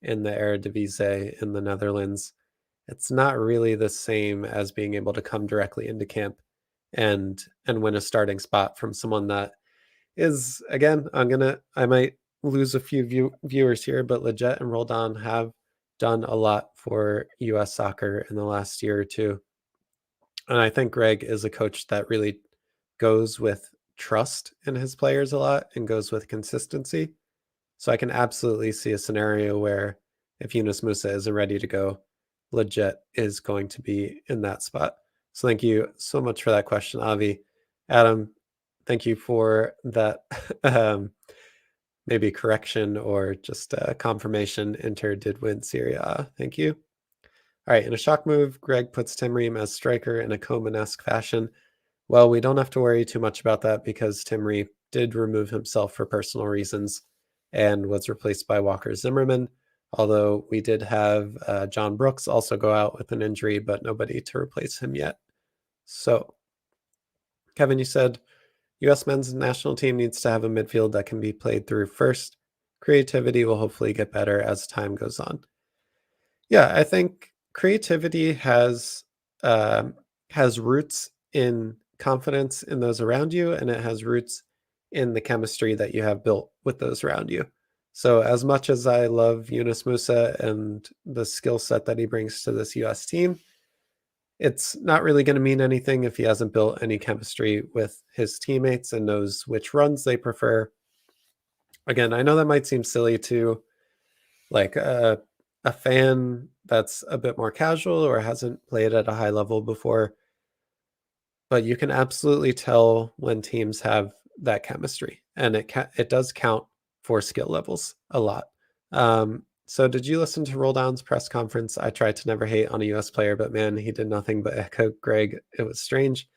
in the Eredivisie in the Netherlands, it's not really the same as being able to come directly into camp and win a starting spot from someone that is, again, I might lose a few viewers here, but Legit and Roldan have done a lot for US soccer in the last year or two. And I think Greg is a coach that really goes with trust in his players a lot and goes with consistency. So I can absolutely see a scenario where if Yunus Musa isn't ready to go, Legit is going to be in that spot. So thank you so much for that question, Avi. Adam, thank you for that maybe correction or just confirmation. Inter did win Serie A. Thank you. All right, in a shock move, Greg puts Tim Ream as striker in a Koeman-esque fashion. Well, we don't have to worry too much about that because Tim Ream did remove himself for personal reasons and was replaced by Walker Zimmerman, although we did have John Brooks also go out with an injury, but nobody to replace him yet. So, Kevin, you said US men's national team needs to have a midfield that can be played through first. Creativity will hopefully get better as time goes on. Yeah, I think creativity has roots in confidence in those around you, and it has roots in the chemistry that you have built with those around you. So as much as I love Yunus Musa and the skill set that he brings to this US team, it's not really going to mean anything if he hasn't built any chemistry with his teammates and knows which runs they prefer. Again, I know that might seem silly to like a fan that's a bit more casual or hasn't played at a high level before, but you can absolutely tell when teams have that chemistry, and it does count for skill levels a lot. So did you listen to Rolldown's press conference? I tried to never hate on a US player, but man, he did nothing but echo Greg. It was strange.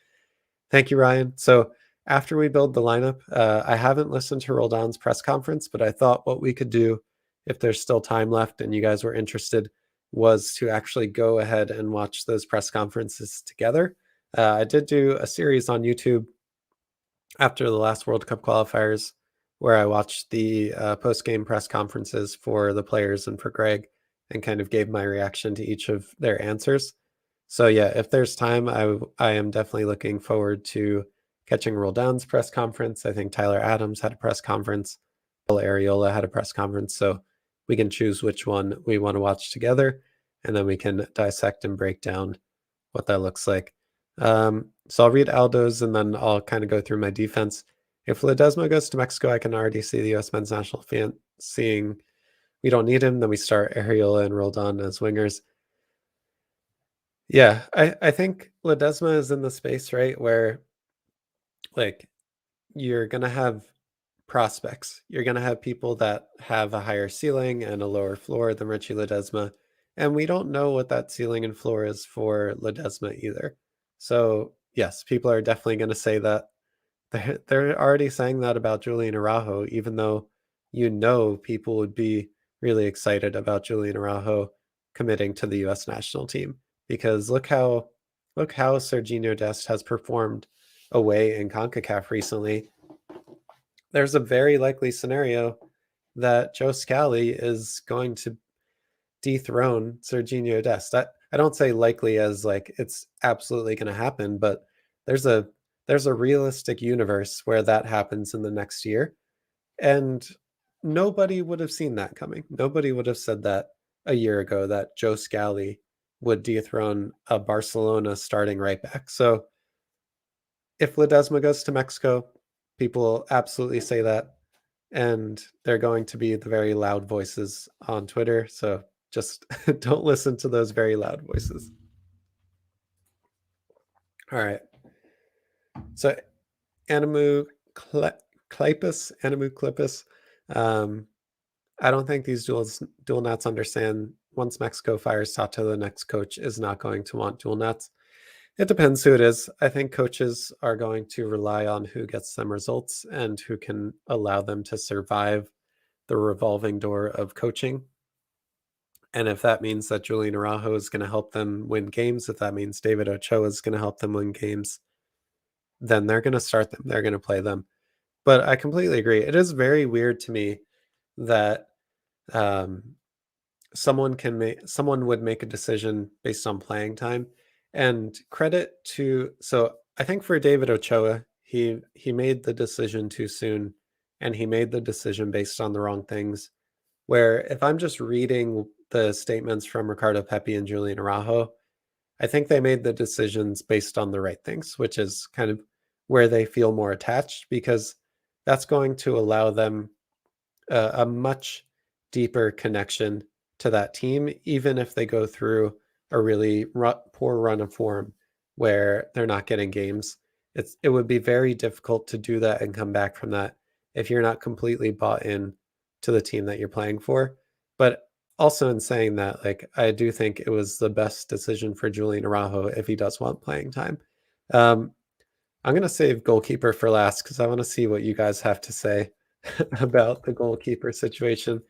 Thank you, Ryan. So after we build the lineup, I haven't listened to Rolldown's press conference, but I thought what we could do, if there's still time left and you guys were interested, was to actually go ahead and watch those press conferences together. I did do a series on YouTube after the last World Cup qualifiers where I watched the post-game press conferences for the players and for Greg and kind of gave my reaction to each of their answers. So yeah, if there's time, I am definitely looking forward to catching Roll Down's press conference. I think Tyler Adams had a press conference. Arriola had a press conference. So we can choose which one we want to watch together, and then we can dissect and break down what that looks like. So I'll read Aldo's and then I'll kind of go through my defense. If Ledesma goes to Mexico, I can already see the US men's national fan seeing we don't need him. Then we start Arriola and Roldan as wingers. Yeah, I think Ledesma is in the space, right, where like you're gonna have prospects. You're gonna have people that have a higher ceiling and a lower floor than Richie Ledesma. And we don't know what that ceiling and floor is for Ledesma either. So yes, people are definitely gonna say that. They're already saying that about Julian Araujo, even though you know people would be really excited about Julian Araujo committing to the US national team. Because look how Serginho Dest has performed away in CONCACAF recently. There's a very likely scenario that Joe Scally is going to dethrone Serginho Dest. I don't say likely as like it's absolutely going to happen, but there's a there's a realistic universe where that happens in the next year, and nobody would have seen that coming. Nobody would have said that a year ago that Joe Scally would dethrone a Barcelona starting right back. So if Ledesma goes to Mexico, people absolutely say that, and they're going to be the very loud voices on Twitter. So just don't listen to those very loud voices. All right. So Animu Clippus. I don't think these dual nets understand once Mexico fires Sato, the next coach is not going to want dual nets. It depends who it is. I think coaches are going to rely on who gets them results and who can allow them to survive the revolving door of coaching. And if that means that Julian Araujo is going to help them win games, if that means David Ochoa is going to help them win games, then they're going to start them. They're going to play them. But I completely agree. It is very weird to me that um, someone would make a decision based on playing time. And credit to I think for David Ochoa, he made the decision too soon, and he made the decision based on the wrong things. Where if I'm just reading the statements from Ricardo Pepi and Julian Araujo, I think they made the decisions based on the right things, which is kind of where they feel more attached, because that's going to allow them a much deeper connection to that team, even if they go through a really poor run of form where they're not getting games. It would be very difficult to do that and come back from that if you're not completely bought in to the team that you're playing for. But also in saying that, like, I do think it was the best decision for Julian Araujo if he does want playing time. I'm going to save goalkeeper for last because I want to see what you guys have to say about the goalkeeper situation.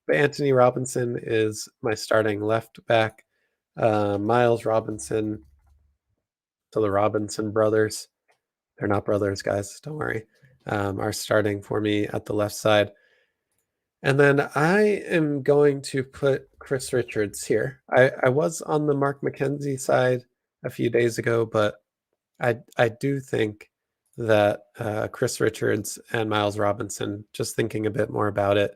But Anthony Robinson is my starting left back. Miles Robinson to the Robinson brothers. They're not brothers, guys. Don't worry. Are starting for me at the left side. And then I am going to put Chris Richards here. I was on the Mark McKenzie side a few days ago, but I do think that Chris Richards and Miles Robinson, just thinking a bit more about it,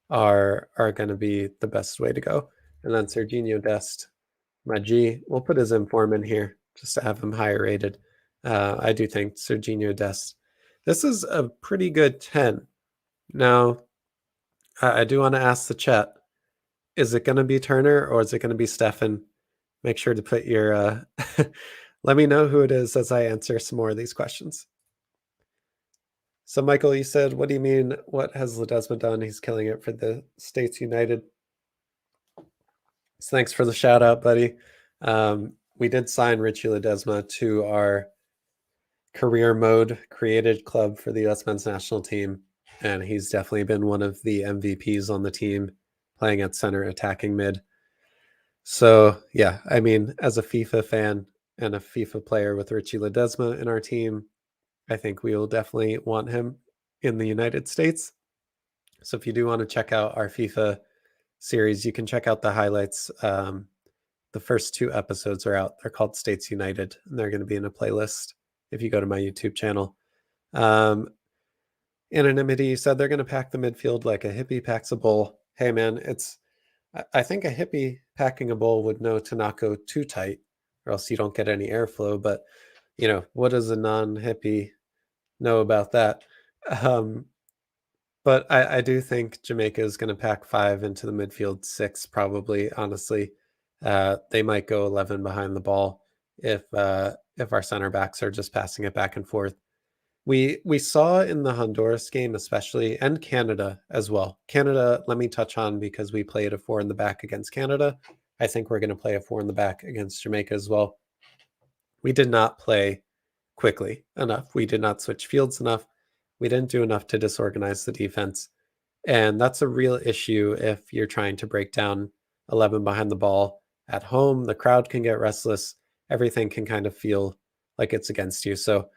are going to be the best way to go. And then Serginho Dest, my G, we'll put his inform in here just to have him higher rated. I do think Serginho Dest. This is a pretty good 10. Now, I do want to ask the chat, is it going to be Turner or is it going to be Stefan? Make sure to put your, let me know who it is as I answer some more of these questions. So, Michael, you said, what do you mean? What has Ledesma done? He's killing it for the States United. So thanks for the shout out, buddy. We did sign Richie Ledesma to our career mode created club for the U.S. men's national team. And he's definitely been one of the MVPs on the team, playing at center, attacking mid. So, yeah, I mean, as a FIFA fan and a FIFA player with Richie Ledesma in our team, I think we will definitely want him in the United States. So if you do want to check out our FIFA series, you can check out the highlights. The first 2 episodes are out. They're called States United, and they're going to be in a playlist if you go to my YouTube channel. Anonymity said they're going to pack the midfield like a hippie packs a bowl. Hey, man, I think a hippie packing a bowl would know to not go too tight, or else you don't get any airflow. But, what does a non-hippie know about that? But I do think Jamaica is going to pack 5 into the midfield, 6 probably, honestly. They might go 11 behind the ball if our center backs are just passing it back and forth. We saw in the Honduras game especially, and Canada as well. Canada, let me touch on, because we played a 4 in the back against Canada. I think we're going to play a 4 in the back against Jamaica as well. We did not play quickly enough. We did not switch fields enough. We didn't do enough to disorganize the defense. And that's a real issue if you're trying to break down 11 behind the ball at home. The crowd can get restless. Everything can kind of feel like it's against you. So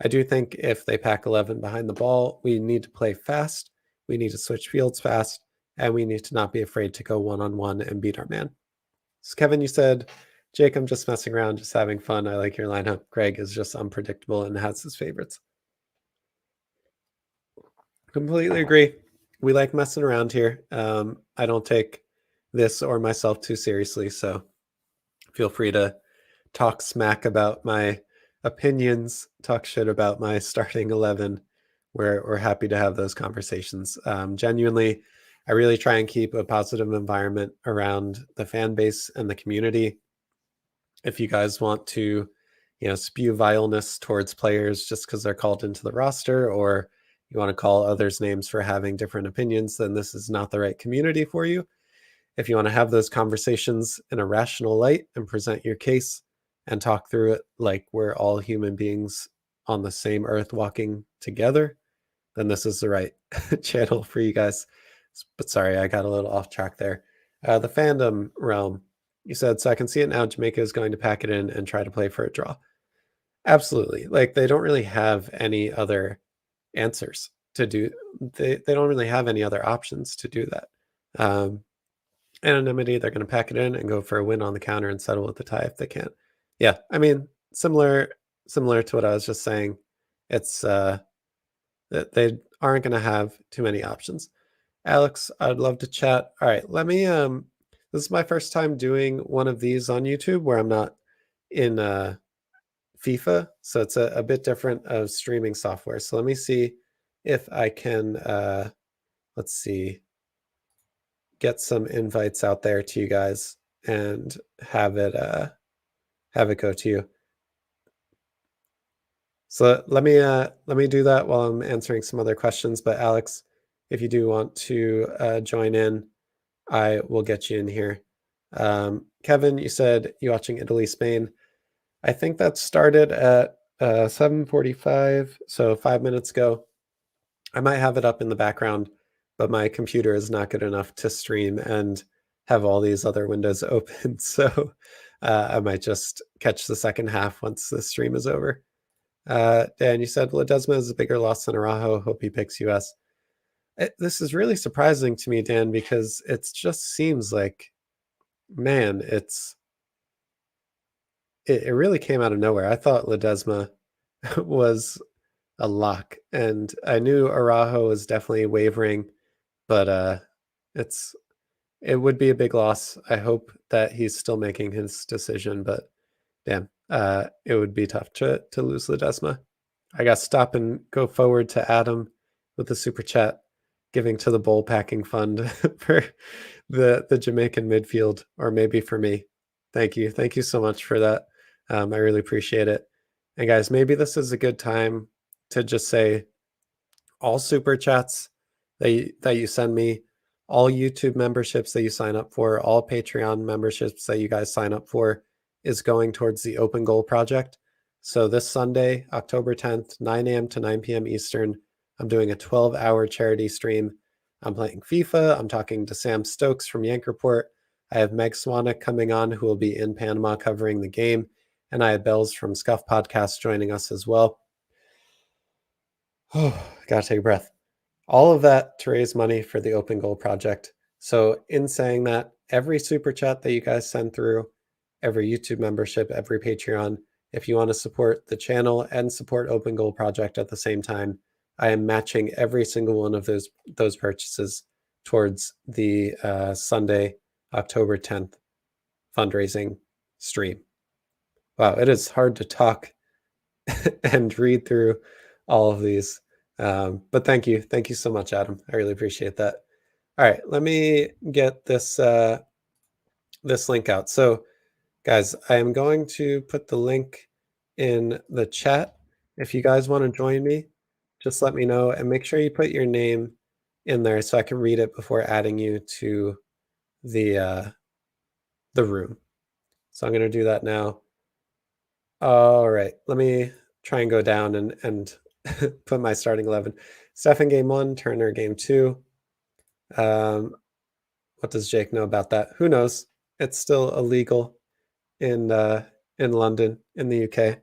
I do think if they pack 11 behind the ball, we need to play fast. We need to switch fields fast. And we need to not be afraid to go one-on-one and beat our man. So Kevin, you said, Jake, I'm just messing around, just having fun. I like your lineup. Greg is just unpredictable and has his favorites. Completely agree. We like messing around here. I don't take this or myself too seriously, so feel free to talk smack about my opinions, talk shit about my starting 11. We're happy to have those conversations. Genuinely, I really try and keep a positive environment around the fan base and the community. If you guys want to, spew vileness towards players just because they're called into the roster, or you want to call others names for having different opinions, then this is not the right community for you. If you want to have those conversations in a rational light and present your case and talk through it like we're all human beings on the same earth walking together, then this is the right channel for you guys. But sorry, I got a little off track there. The fandom realm, you said, so I can see it now. Jamaica is going to pack it in and try to play for a draw. Absolutely. Like, they don't really have any other answers to do. They don't really have any other options to do that. Anonymity, they're going to pack it in and go for a win on the counter and settle with the tie if they can. Yeah, I mean, similar to what I was just saying. It's that they aren't going to have too many options. Alex, I'd love to chat. All right, let me this is my first time doing one of these on YouTube where I'm not in FIFA, so it's a bit different of streaming software. So let me see if I can let's see, get some invites out there to you guys and have it go to you. So let me do that while I'm answering some other questions. But Alex, if you do want to join in, I will get you in here. Kevin, you said you watching Italy, Spain. I think that started at 7:45, so 5 minutes ago. I might have it up in the background, but my computer is not good enough to stream and have all these other windows open. So I might just catch the second half once the stream is over. Dan, you said Ledesma is a bigger loss than Araujo. Hope he picks US. This is really surprising to me, Dan, because it just seems like, man, it really came out of nowhere. I thought Ledesma was a lock, and I knew Araujo was definitely wavering, but it would be a big loss. I hope that he's still making his decision, but damn, it would be tough to lose Ledesma. I got to stop and go forward to Adam with the super chat, giving to the bowl packing fund for the Jamaican midfield, or maybe for me. Thank you so much for that. I really appreciate it. And guys, maybe this is a good time to just say all super chats that you send me, all YouTube memberships that you sign up for, all Patreon memberships that you guys sign up for is going towards the Open Goal Project. So this Sunday, October 10th, 9 a.m. to 9 p.m. Eastern, I'm doing a 12-hour charity stream. I'm playing FIFA. I'm talking to Sam Stokes from Yank Report. I have Meg Swanek coming on, who will be in Panama covering the game. And I have Bells from Scuff Podcast joining us as well. Oh, gotta take a breath. All of that to raise money for the Open Goal Project. So in saying that, every super chat that you guys send through, every YouTube membership, every Patreon, if you want to support the channel and support Open Goal Project at the same time, I am matching every single one of those purchases towards the Sunday, October 10th fundraising stream. Wow, it is hard to talk and read through all of these. But thank you so much, Adam. I really appreciate that. All right, let me get this this link out. So, guys, I am going to put the link in the chat. If you guys want to join me, just let me know, and make sure you put your name in there so I can read it before adding you to the room. So I'm going to do that now. All right, let me try and go down and put my starting 11. Stefan game 1, Turner game 2. What does Jake know about that? Who knows? It's still illegal in London, in the UK.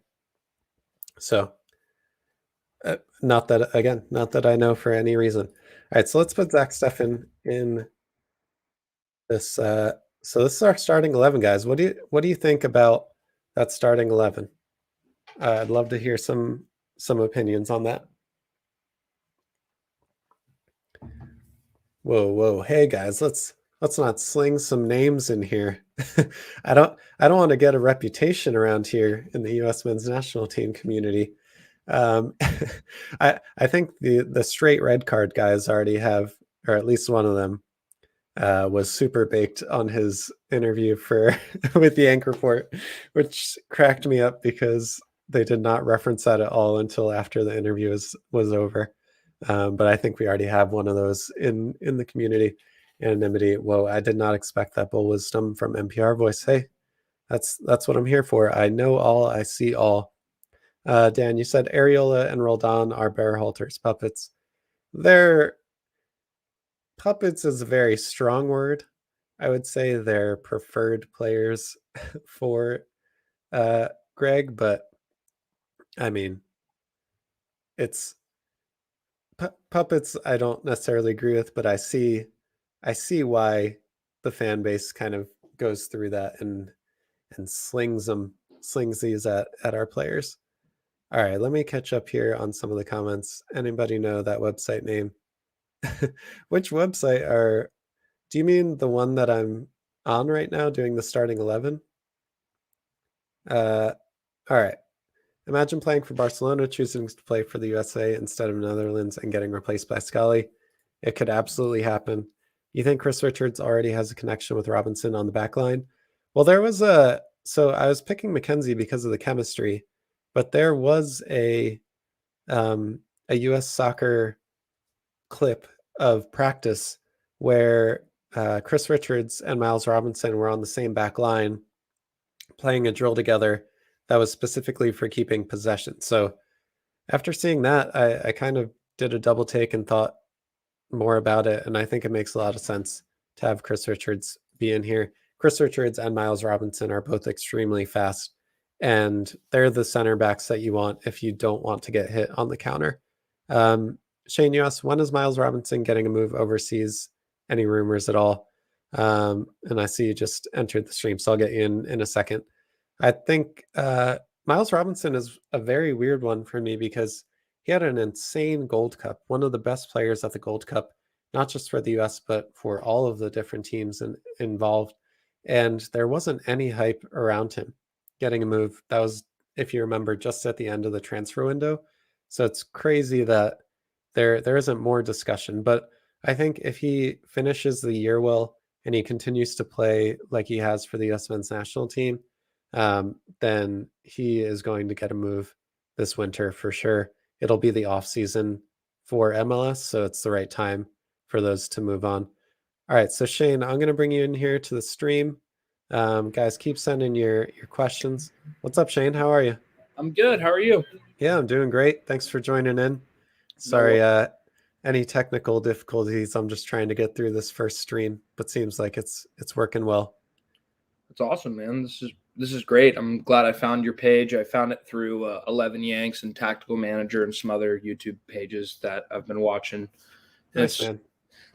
So not that I know for any reason. All right, so let's put Zach Steffen in this. So this is our starting 11, guys. What do you think about that starting 11? I'd love to hear some opinions on that. Whoa. Hey guys, let's not sling some names in here. I don't want to get a reputation around here in the US men's national team community. I think the straight red card guys already have, or at least one of them was super baked on his interview for with the Yank Report, which cracked me up because they did not reference that at all until after the interview was over. But I think we already have one of those in the community. Anonymity. Whoa, I did not expect that bull wisdom from NPR voice. Hey, that's what I'm here for. I know all, I see all. Dan, you said Arriola and Roldan are bear halters puppets. They're puppets is a very strong word. I would say they're preferred players for Greg, but I mean, it's puppets I don't necessarily agree with, but I see why the fan base kind of goes through that and slings these at our players. All right, let me catch up here on some of the comments. Anybody know that website name? Which website do you mean the one that I'm on right now doing the starting 11? All right. Imagine playing for Barcelona, choosing to play for the USA instead of Netherlands and getting replaced by Scully. It could absolutely happen. You think Chris Richards already has a connection with Robinson on the back line? Well, so I was picking McKenzie because of the chemistry, but there was a US soccer clip of practice where Chris Richards and Miles Robinson were on the same back line playing a drill together that was specifically for keeping possession. So after seeing that, I kind of did a double take and thought more about it. And I think it makes a lot of sense to have Chris Richards be in here. Chris Richards and Miles Robinson are both extremely fast and they're the center backs that you want if you don't want to get hit on the counter. Shane, you asked, when is Miles Robinson getting a move overseas? Any rumors at all? And I see you just entered the stream, so I'll get you in a second. I think Miles Robinson is a very weird one for me because he had an insane Gold Cup, one of the best players at the Gold Cup, not just for the US, but for all of the different teams involved. And there wasn't any hype around him getting a move. That was, if you remember, just at the end of the transfer window. So it's crazy that there isn't more discussion. But I think if he finishes the year well and he continues to play like he has for the US men's national team, then he is going to get a move this winter for sure. It'll be the off season for MLS, so it's the right time for those to move on. All right, so Shane, I'm going to bring you in here to the stream. Guys, keep sending your questions. What's up, Shane? How are you? I'm good. How are you? Yeah, I'm doing great. Thanks for joining in. Sorry, any technical difficulties. I'm just trying to get through this first stream, but seems like it's working well. It's awesome, man. This is great. I'm glad I found your page. I found it through 11 Yanks and Tactical Manager and some other YouTube pages that I've been watching. Nice, man.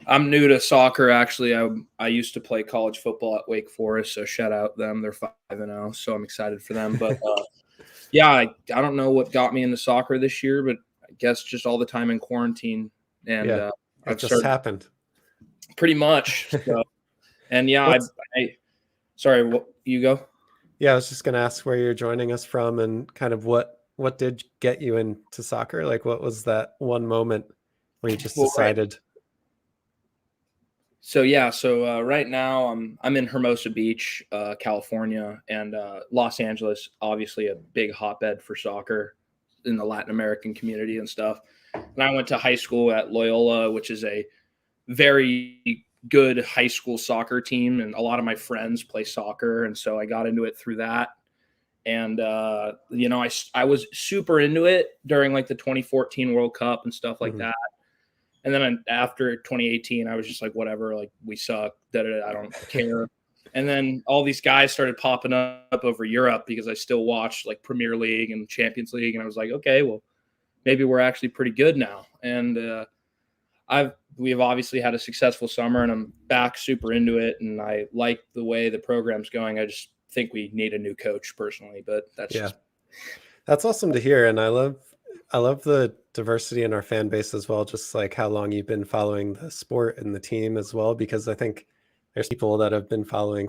I'm new to soccer, actually. I used to play college football at Wake Forest, so shout out them. They're 5-0, so I'm excited for them. But yeah, I don't know what got me into soccer this year, but I guess just all the time in quarantine. And it just happened. Pretty much. So, and yeah, sorry, what you go? Yeah, I was just going to ask where you're joining us from and kind of what did get you into soccer? Like, what was that one moment where you just decided? Right. So yeah, right now I'm in Hermosa Beach, California, and Los Angeles, obviously a big hotbed for soccer in the Latin American community and stuff. And I went to high school at Loyola, which is a very good high school soccer team, and a lot of my friends play soccer, and so I got into it through that. And I was super into it during like the 2014 World Cup and stuff like that. And then after 2018, I was just like, whatever, like we suck, I don't care. And then all these guys started popping up over Europe because I still watched like Premier League and Champions League, and I was like, okay, well, maybe we're actually pretty good now. And we've obviously had a successful summer, and I'm back super into it, and I like the way the program's going. I just think we need a new coach personally, but that's awesome to hear. And I love the diversity in our fan base as well, just like how long you've been following the sport and the team as well, because I think there's people that have been following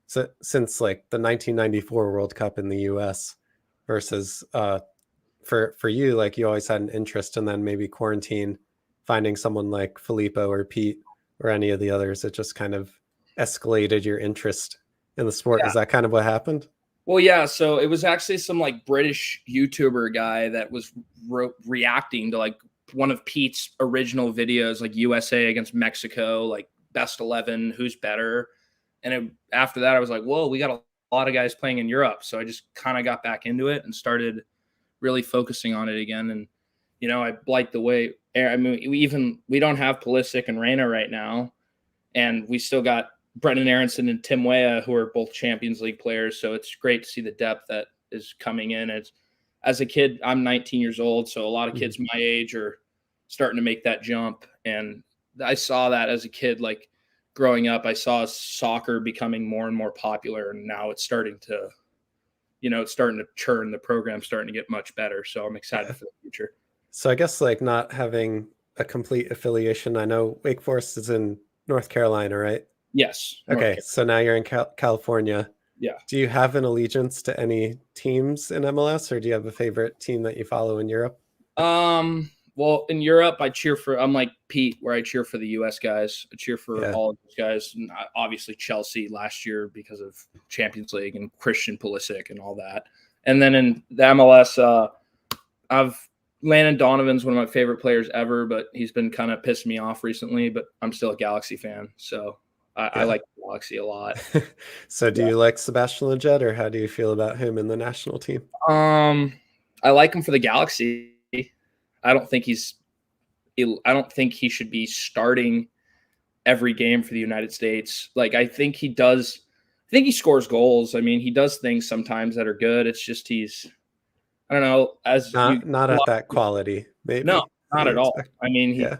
since like the 1994 World Cup in the US versus for you, like you always had an interest, and then maybe quarantine, finding someone like Filippo or Pete or any of the others, it just kind of escalated your interest in the sport. Is that kind of what happened? Well, yeah. So it was actually some like British YouTuber guy that was reacting to like one of Pete's original videos, like USA against Mexico, like best 11, who's better. And after that, I was like, whoa, we got a lot of guys playing in Europe. So I just kind of got back into it and started really focusing on it again. And, I like the way, we don't have Pulisic and Reyna right now. And we still got Brendan Erinson and Tim Weah, who are both Champions League players. So it's great to see the depth that is coming in. As a kid, I'm 19 years old. So a lot of kids my age are starting to make that jump. And I saw that as a kid, like growing up, I saw soccer becoming more and more popular. And now it's starting to, it's starting to churn. The program's starting to get much better. So I'm excited for the future. So I guess like not having a complete affiliation. I know Wake Forest is in North Carolina, right? Yes. Okay, so now you're in California. Yeah. Do you have an allegiance to any teams in MLS, or do you have a favorite team that you follow in Europe? Well, in Europe, I'm like Pete, where I cheer for the US guys. I cheer for all of those guys. And obviously Chelsea last year because of Champions League and Christian Pulisic and all that. And then in the MLS, Landon Donovan's one of my favorite players ever, but he's been kind of pissing me off recently, but I'm still a Galaxy fan. So I like Galaxy a lot. So do you like Sebastian Lletget, or how do you feel about him in the national team? I like him for the Galaxy. I don't think he should be starting every game for the United States. Like, I think he does think he scores goals. I mean, he does things sometimes that are good. It's just I don't know, not at that quality, maybe. No, not at all. I mean,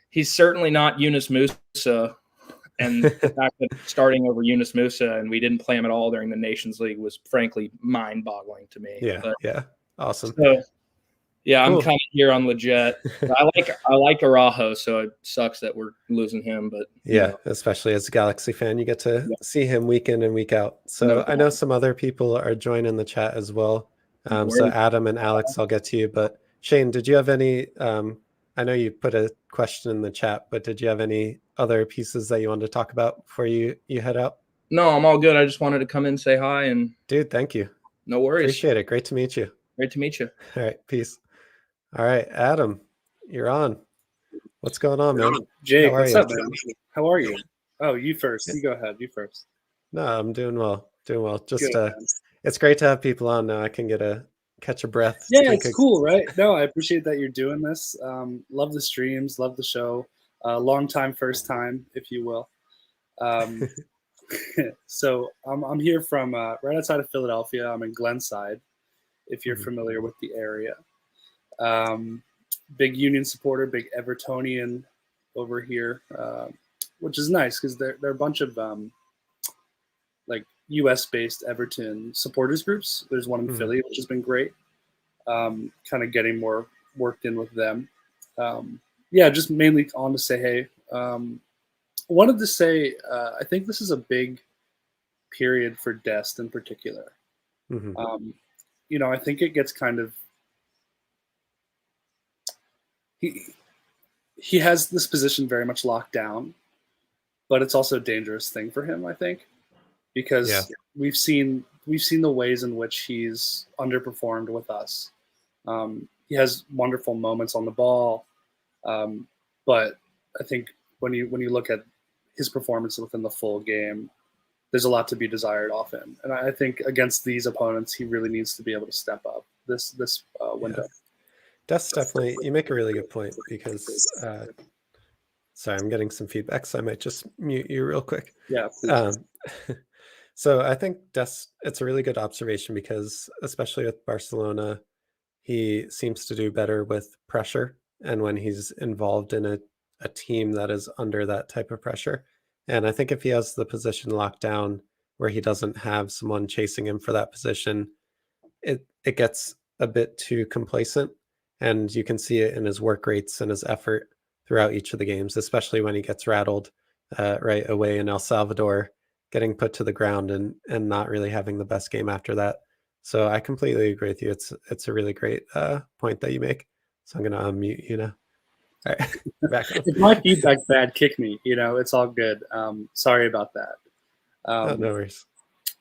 he's certainly not Yunus Musa, and the fact that starting over Yunus Musa and we didn't play him at all during the Nations League was frankly mind-boggling to me. Yeah, awesome. So, yeah, cool. I'm kind of here on legit. I like Araujo, so it sucks that we're losing him. But especially as a Galaxy fan, you get to see him week in and week out. So I know some other people are joining the chat as well. So Adam and Alex, I'll get to you. But Shane, did you have any? I know you put a question in the chat, but did you have any other pieces that you wanted to talk about before you head out? No, I'm all good. I just wanted to come in, say hi, and dude, thank you. No worries. Appreciate it. Great to meet you. Great to meet you. All right, peace. All right, Adam, you're on. What's going on, man? Jake, what's up, man? How are you? Oh, you first. You go ahead. You first. No, I'm doing well. Just it's great to have people on now. I can catch a breath. Yeah, it's cool, right? No, I appreciate that you're doing this. Love the streams, love the show. Long time, first time, if you will. So I'm here from right outside of Philadelphia. I'm in Glenside, if you're familiar with the area. Big Union supporter, big Evertonian over here, which is nice because they're a bunch of like US-based Everton supporters groups. There's one in Philly, which has been great. Kind of getting more worked in with them. Just mainly on to say hey. Wanted to say I think this is a big period for Dest in particular. I think it gets kind of he has this position very much locked down, but it's also a dangerous thing for him, I think, because we've seen the ways in which he's underperformed with us. He has wonderful moments on the ball, but I think when you look at his performance within the full game, there's a lot to be desired off him. And I think against these opponents, he really needs to be able to step up this window. That's definitely, you make a really good point because, sorry, I'm getting some feedback, so I might just mute you real quick. Yeah. So I think it's a really good observation because, especially with Barcelona, he seems to do better with pressure and when he's involved in a team that is under that type of pressure. And I think if he has the position locked down where he doesn't have someone chasing him for that position, it gets a bit too complacent. And you can see it in his work rates and his effort throughout each of the games, especially when he gets rattled right away in El Salvador, getting put to the ground and not really having the best game after that. So I completely agree with you. It's a really great point that you make. So I'm going to unmute you now. All right, back up. If my feedback's bad, kick me. It's all good. Sorry about that. No worries.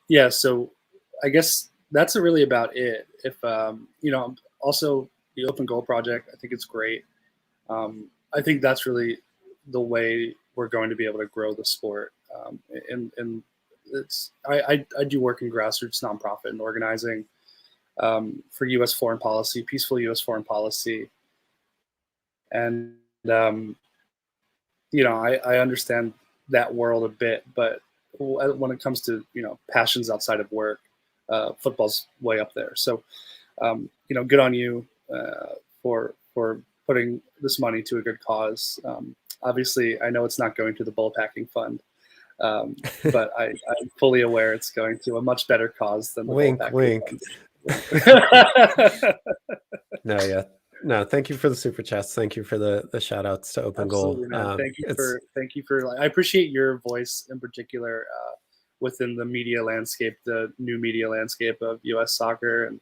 Yeah, so I guess that's really about it. If also the Open Goal Project, I think it's great. I think that's really the way we're going to be able to grow the sport. And it's I do work in grassroots nonprofit and organizing for U.S. foreign policy, peaceful U.S. foreign policy. And, I understand that world a bit, but when it comes to, passions outside of work, football's way up there. So, good on you for putting this money to a good cause. Obviously, I know it's not going to the bullpacking fund, but I'm fully aware it's going to a much better cause than the wink. No, thank you for the super chats. Thank you for the shout outs to Open Absolutely, Goal. Thank you for I appreciate your voice in particular within the media landscape, the new media landscape of US soccer. And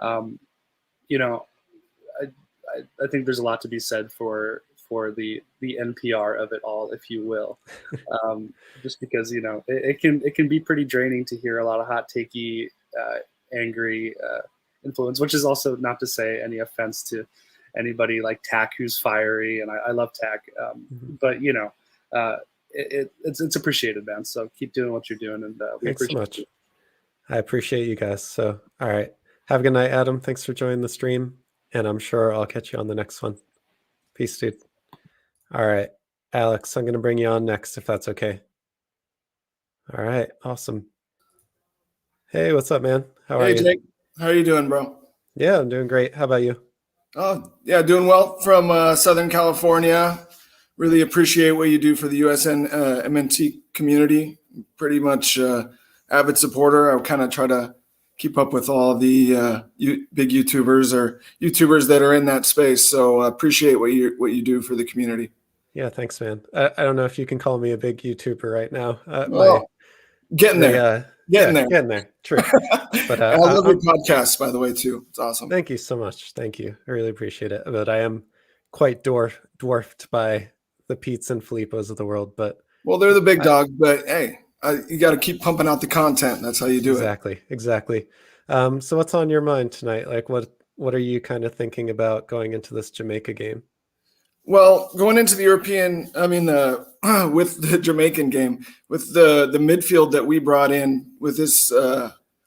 I think there's a lot to be said for the NPR of it all, if you will. Just because, it can be pretty draining to hear a lot of hot takey, angry influence, which is also not to say any offense to anybody like Tack who's fiery, and I love Tack, but it's appreciated, man. So keep doing what you're doing, and we Thanks appreciate so much. you. I appreciate you guys. So all right, have a good night, Adam. Thanks for joining the stream, and I'm sure I'll catch you on the next one. Peace, dude. All right, Alex, I'm gonna bring you on next if that's okay. All right, awesome. Hey, what's up, man? How are Hey, you? Jake. How are you doing, bro? Yeah, I'm doing great. How about you? Oh, yeah, doing well from Southern California. Really appreciate what you do for the USMNT community. Pretty much avid supporter. I kind of try to keep up with all the big YouTubers or YouTubers that are in that space. So appreciate what you do for the community. Yeah, thanks, man. I don't know if you can call me a big YouTuber right now. Well, getting there. Getting there. Getting there. True. But I love your podcast, by the way, too. It's awesome. Thank you so much. Thank you. I really appreciate it. But I am quite dwarfed by the Pete's and Filippos of the world. But well, they're the big dog. But hey, you got to keep pumping out the content. That's how you do it. Exactly. So what's on your mind tonight? Like, what are you kind of thinking about going into this Jamaica game? Well, going into the with the Jamaican game, with the midfield that we brought in with this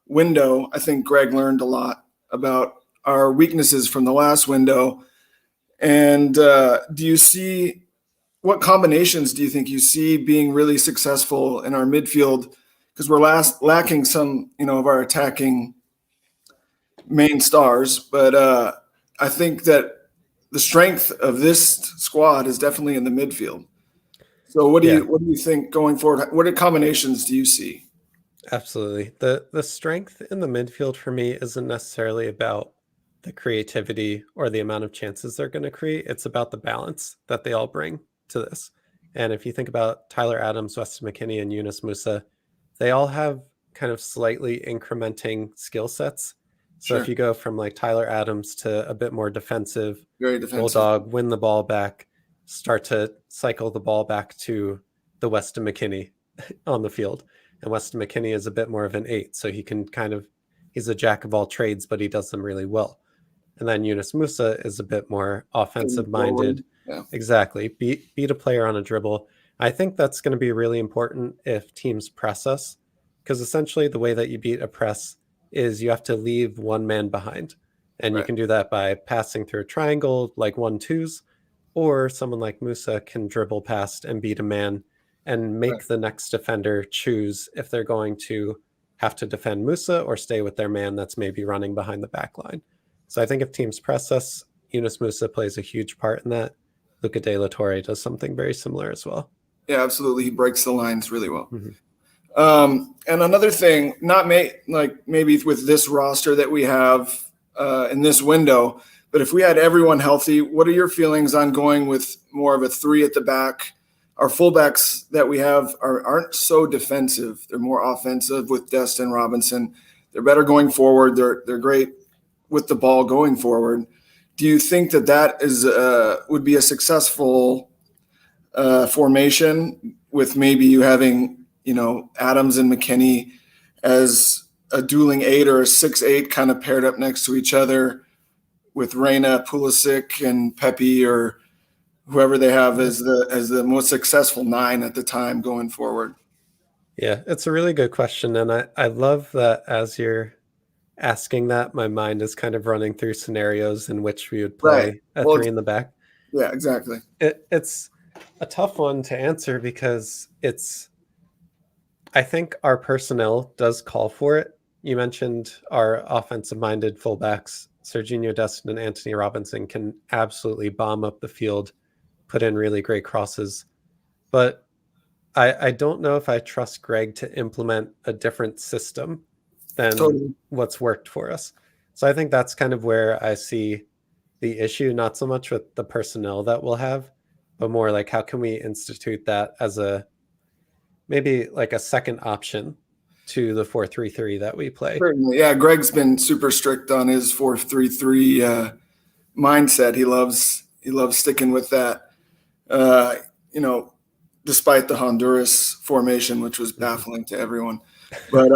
window, I think Greg learned a lot about our weaknesses from the last window. And do you see, what combinations do you think you see being really successful in our midfield? Because we're lacking some, of our attacking main stars. But I think that the strength of this squad is definitely in the midfield. So what do you think going forward? What combinations do you see? Absolutely. The strength in the midfield for me isn't necessarily about the creativity or the amount of chances they're going to create. It's about the balance that they all bring to this. And if you think about Tyler Adams, Weston McKennie, and Yunus Musa, they all have kind of slightly incrementing skill sets. So if you go from like Tyler Adams to a bit more defensive, very defensive, bulldog, win the ball back, start to cycle the ball back to the Weston McKennie on the field. And Weston McKennie is a bit more of an 8. So he can he's a jack of all trades, but he does them really well. And then Yunus Musa is a bit more offensive minded. Yeah. Exactly. Beat a player on a dribble. I think that's going to be really important if teams press us, because essentially the way that you beat a press is you have to leave one man behind. And you can do that by passing through a triangle like 1-2s, or someone like Musa can dribble past and beat a man and make the next defender choose if they're going to have to defend Musa or stay with their man that's maybe running behind the back line. So I think if teams press us, Yunus Musa plays a huge part in that. Luca De La Torre does something very similar as well. Yeah, absolutely. He breaks the lines really well. Mm-hmm. And another thing, maybe with this roster that we have in this window, but if we had everyone healthy, what are your feelings on going with more of a 3 at the back? Our fullbacks that we have aren't so defensive. They're more offensive with Dest and Robinson. They're better going forward. They're great with the ball going forward. Do you think that is would be a successful formation with maybe you having Adams and McKennie as a dueling 8 or a 6-8 kind of paired up next to each other with Reyna, Pulisic, and Pepi, or whoever they have as the most successful 9 at the time going forward? Yeah, it's a really good question. And I love that as you're asking that, my mind is kind of running through scenarios in which we would play a 3 in the back. Yeah, exactly. It's a tough one to answer because I think our personnel does call for it. You mentioned our offensive-minded fullbacks. Serginho Dest and Anthony Robinson can absolutely bomb up the field, put in really great crosses. But I don't know if I trust Greg to implement a different system than what's worked for us. So I think that's kind of where I see the issue, not so much with the personnel that we'll have, but more like how can we institute that as maybe like a second option to the 4-3-3 that we play. Certainly. Yeah, Greg's been super strict on his 4-3-3 mindset. He loves sticking with that. Despite the Honduras formation, which was baffling to everyone. But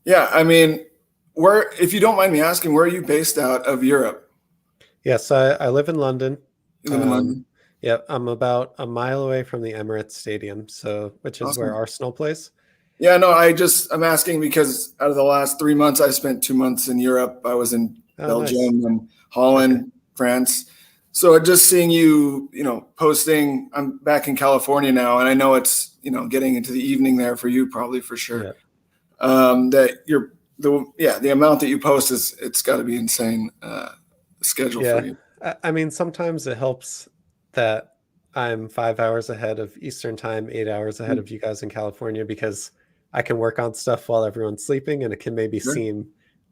if you don't mind me asking, where are you based out of Europe? Yes, I live in London. You live in London? Yeah, I'm about a mile away from the Emirates Stadium, which is where Arsenal plays. Yeah, no, I'm asking because out of the last 3 months, I spent 2 months in Europe. I was in Belgium and Holland, France. So just seeing you, posting, I'm back in California now, and I know it's, getting into the evening there for you, probably for sure. that the amount that you post it's got to be insane schedule for you. I mean, sometimes it helps that I'm 5 hours ahead of Eastern time, 8 hours ahead of you guys in California, because I can work on stuff while everyone's sleeping, and it can maybe seem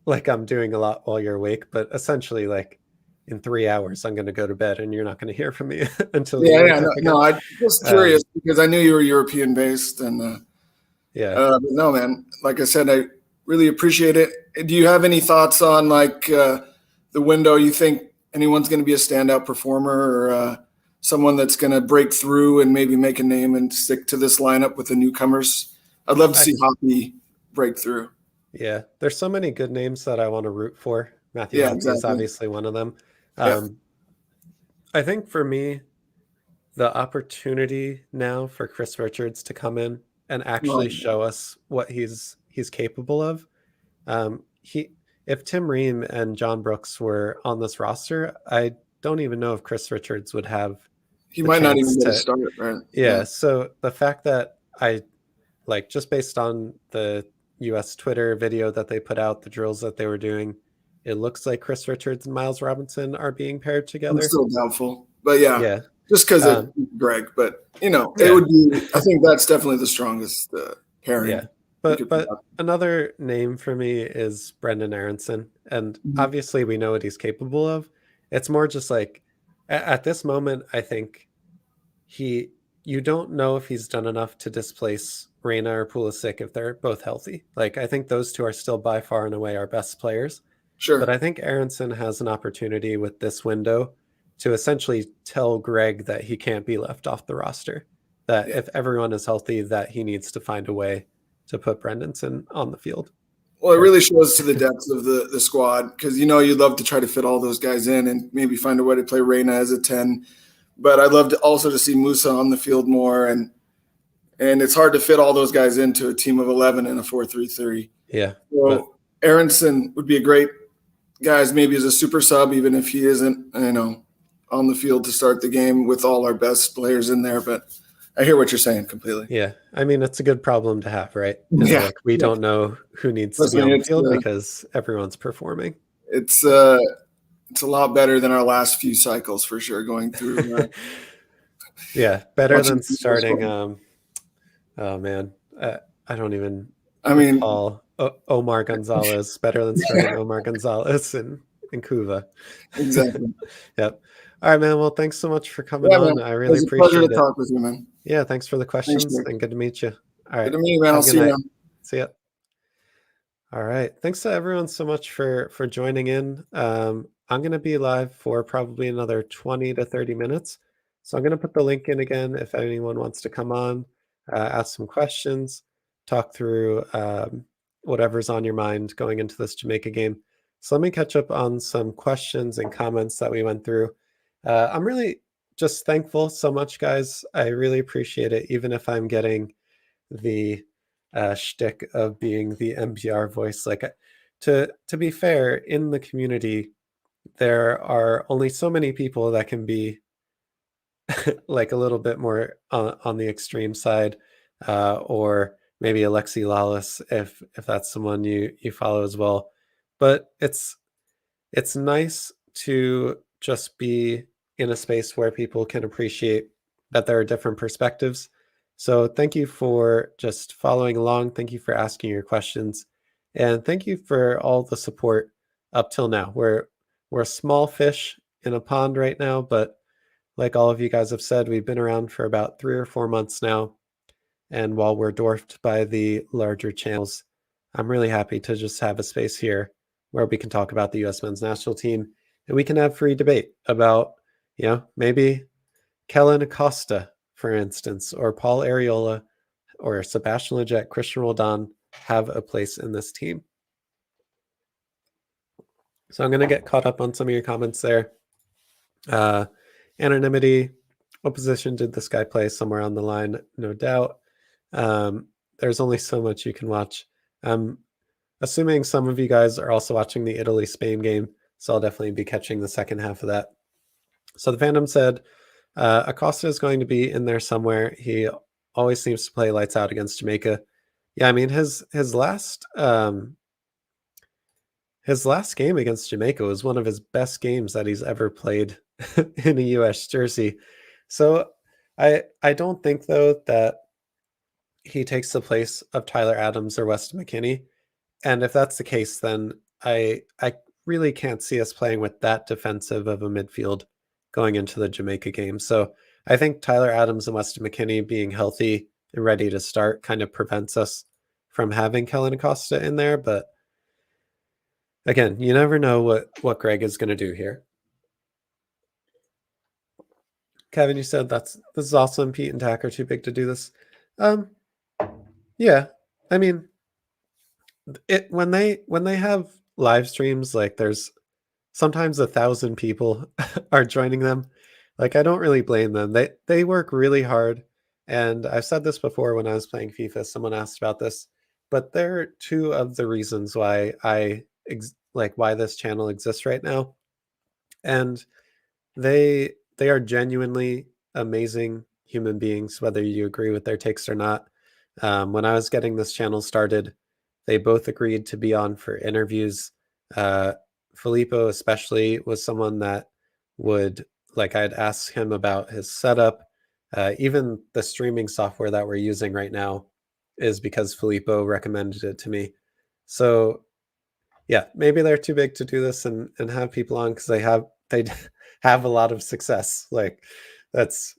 like I'm doing a lot while you're awake, but essentially, like, in 3 hours, I'm going to go to bed, and you're not going to hear from me until no, I was curious because I knew you were European based, and but no, man, like I said, I really appreciate it. Do you have any thoughts on like the window? You think anyone's going to be a standout performer, or someone that's going to break through and maybe make a name and stick to this lineup with the newcomers? I'd love to see Hoppy break through. Yeah, there's so many good names that I want to root for. Matthew Hoppy is obviously one of them. I think for me, the opportunity now for Chris Richards to come in and actually show us what he's capable of. If Tim Ream and John Brooks were on this roster, I don't even know if Chris Richards would have. He might not even get a start, right? Yeah. So the fact that just based on the US Twitter video that they put out, the drills that they were doing, it looks like Chris Richards and Miles Robinson are being paired together. I'm still doubtful, but just because of Greg. But it would be. I think that's definitely the strongest pairing. Yeah, but another name for me is Brendan Erinson, and obviously we know what he's capable of. It's more just like at this moment, I think you don't know if he's done enough to displace Reyna or Pulisic if they're both healthy. Like, I think those two are still by far and away our best players. Sure. But I think Erinson has an opportunity with this window to essentially tell Greg that he can't be left off the roster, that if everyone is healthy, that he needs to find a way to put Brendanson on the field. Well, it really shows to the depth of the squad, because you'd love to try to fit all those guys in and maybe find a way to play Reyna as a 10. But I'd love to also to see Musa on the field more, and it's hard to fit all those guys into a team of 11 in a 4-3-3. Yeah. So Erinson would be a great guys, maybe as a super sub, even if he isn't, on the field to start the game with all our best players in there. But I hear what you're saying completely. Yeah. I mean, it's a good problem to have, right? We don't know who needs to be on the field because everyone's performing. It's a lot better than our last few cycles for sure, going through. Better than starting. Oh man, I don't even. Recall Omar Gonzalez, better than starting Omar Gonzalez and Kuva. Exactly. Yep. All right, man. Well, thanks so much for coming on. I really appreciate it. Pleasure to talk with you, man. Yeah, thanks for the questions and good to meet you. All right. Good to meet you, man. I'll see you. See ya. All right. Thanks to everyone so much for joining in. I'm going to be live for probably another 20 to 30 minutes. So I'm going to put the link in again if anyone wants to come on, ask some questions, talk through whatever's on your mind going into this Jamaica game. So let me catch up on some questions and comments that we went through. I'm really just thankful so much, guys. I really appreciate it, even if I'm getting the shtick of being the MPR voice. Like, to be fair, in the community, there are only so many people that can be like a little bit more on the extreme side, or maybe Alexi Lawless, if that's someone you follow as well. But it's nice to just be in a space where people can appreciate that there are different perspectives. So thank you for just following along. Thank you for asking your questions. And thank you for all the support up till now. We're a small fish in a pond right now, but like all of you guys have said, we've been around for about 3 or 4 months now. And while we're dwarfed by the larger channels, I'm really happy to just have a space here where we can talk about the U.S. men's national team, and we can have free debate about, maybe Kellen Acosta, for instance, or Paul Arriola, or Sebastian Lletget, Christian Roldan have a place in this team. So I'm going to get caught up on some of your comments there. Anonymity, what position did this guy play? Somewhere on the line, no doubt. There's only so much you can watch. I'm assuming some of you guys are also watching the Italy-Spain game, so I'll definitely be catching the second half of that. So the fandom said Acosta is going to be in there somewhere. He always seems to play lights out against Jamaica. Yeah, I mean his last game against Jamaica was one of his best games that he's ever played in a US jersey. So I don't think though that he takes the place of Tyler Adams or Weston McKennie. And if that's the case, then I really can't see us playing with that defensive of a midfield going into the Jamaica game. So I think Tyler Adams and Weston McKennie being healthy and ready to start kind of prevents us from having Kellen Acosta in there. But again, you never know what Greg is going to do here. Kevin, you said this is awesome. Pete and Tack are too big to do this. Yeah, I mean, when they have live streams, like there's sometimes 1,000 people are joining them. Like I don't really blame them. They work really hard, and I've said this before when I was playing FIFA. Someone asked about this, but they're two of the reasons why why this channel exists right now, and they are genuinely amazing human beings, whether you agree with their takes or not. When I was getting this channel started, they both agreed to be on for interviews. Filippo especially was someone that would, like, I'd ask him about his setup. Even the streaming software that we're using right now is because Filippo recommended it to me. So yeah, maybe they're too big to do this and have people on because they have a lot of success. Like it's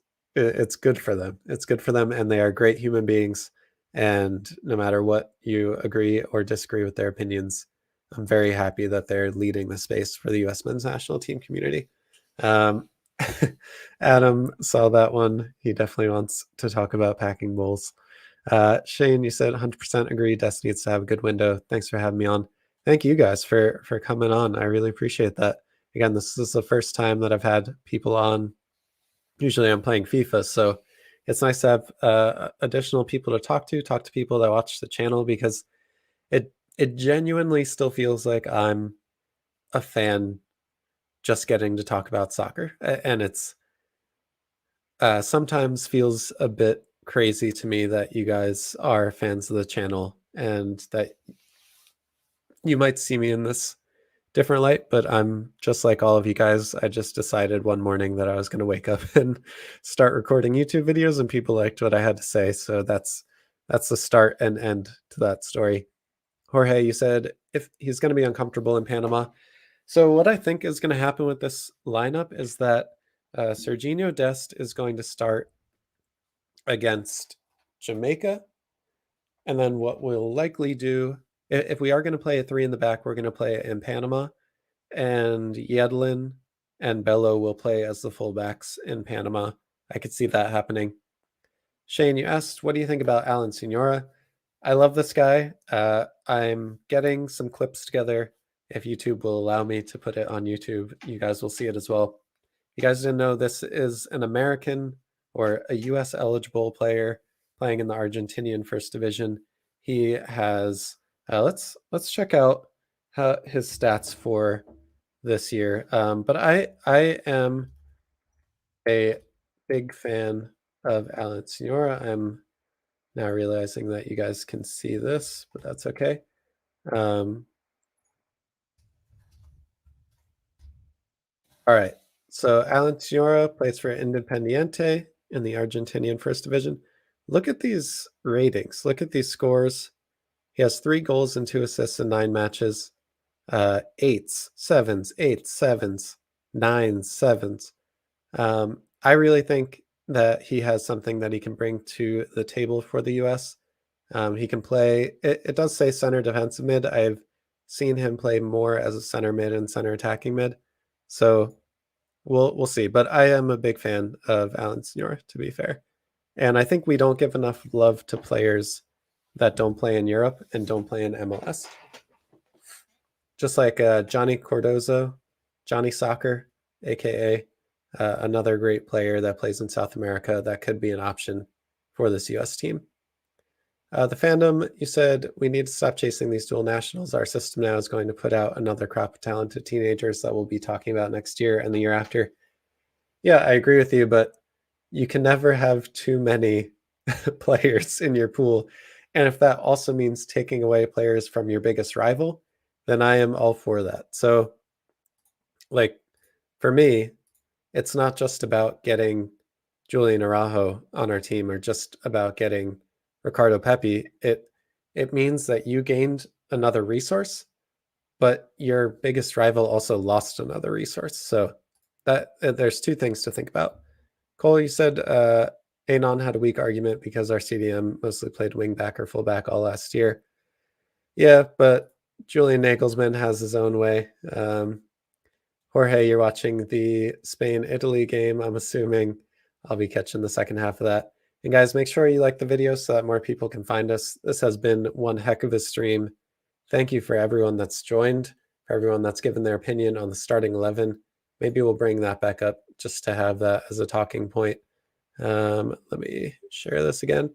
good for them. It's good for them, and they are great human beings. And no matter what you agree or disagree with their opinions, I'm very happy that they're leading the space for the U.S. men's national team community. Adam saw that one. He definitely wants to talk about packing bowls. Shane, you said 100% agree. Destiny needs to have a good window. Thanks for having me on. Thank you guys for coming on. I really appreciate that. Again, this is the first time that I've had people on. Usually I'm playing FIFA, so it's nice to have additional people to talk to people that watch the channel, because it genuinely still feels like I'm a fan just getting to talk about soccer. And it's sometimes feels a bit crazy to me that you guys are fans of the channel and that you might see me in this different light, but I'm just like all of you guys. I just decided one morning that I was going to wake up and start recording YouTube videos, and people liked what I had to say. So that's the start and end to that story. Jorge, you said if he's going to be uncomfortable in Panama. So what I think is going to happen with this lineup is that Serginho Dest is going to start against Jamaica. And then what we'll likely do, if we are going to play a 3 in the back, we're going to play it in Panama. And Yedlin and Bello will play as the fullbacks in Panama. I could see that happening. Shane, you asked, what do you think about Alan Ziora? I love this guy. I'm getting some clips together. If YouTube will allow me to put it on YouTube, you guys will see it as well. You guys didn't know this is an American or a US eligible player playing in the Argentinian First Division. He has, let's check out his stats for this year. But I am a big fan of Alan Ziora. I'm now realizing that you guys can see this, but that's okay. All right. So Alan Ziora plays for Independiente in the Argentinian First Division. Look at these ratings. Look at these scores. He has 3 goals and 2 assists in 9 matches. 8s, 7s, 8s, 7s, 9s, 7s. I really think that he has something that he can bring to the table for the US. He can play, it does say center defensive mid. I've seen him play more as a center mid and center attacking mid. So we'll see. But I am a big fan of Alan Ziora, to be fair. And I think we don't give enough love to players that don't play in Europe and don't play in MLS. Just like Johnny Cardozo, Johnny Soccer, aka another great player that plays in South America that could be an option for this US team. The fandom, you said we need to stop chasing these dual nationals. Our system now is going to put out another crop of talented teenagers that we'll be talking about next year and the year after. Yeah, I agree with you, but you can never have too many players in your pool. And if that also means taking away players from your biggest rival, then I am all for that. So, like, for me, it's not just about getting Julian Araujo on our team or just about getting Ricardo Pepi. It means that you gained another resource, but your biggest rival also lost another resource. So that there's two things to think about. Cole, you said Anon had a weak argument because our CDM mostly played wingback or fullback all last year. Yeah, but Julian Nagelsmann has his own way. Jorge, you're watching the Spain-Italy game. I'm assuming I'll be catching the second half of that. And guys, make sure you like the video so that more people can find us. This has been one heck of a stream. Thank you for everyone that's joined, for everyone that's given their opinion on the starting 11. Maybe we'll bring that back up just to have that as a talking point. Let me share this again.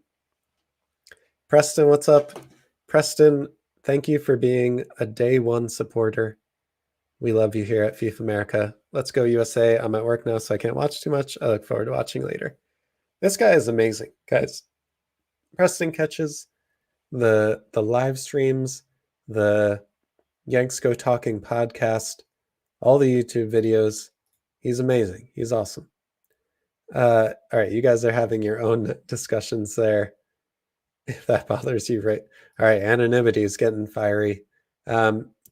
Preston, what's up? Preston, thank you for being a day one supporter. We love you here at FIFA America. Let's go USA. I'm at work now, so I can't watch too much. I look forward to watching later. This guy is amazing, guys. Preston catches the live streams, the Yanks Go Talking podcast, all the YouTube videos. He's amazing. He's awesome. All right, you guys are having your own discussions there. If that bothers you, right? All right, anonymity is getting fiery.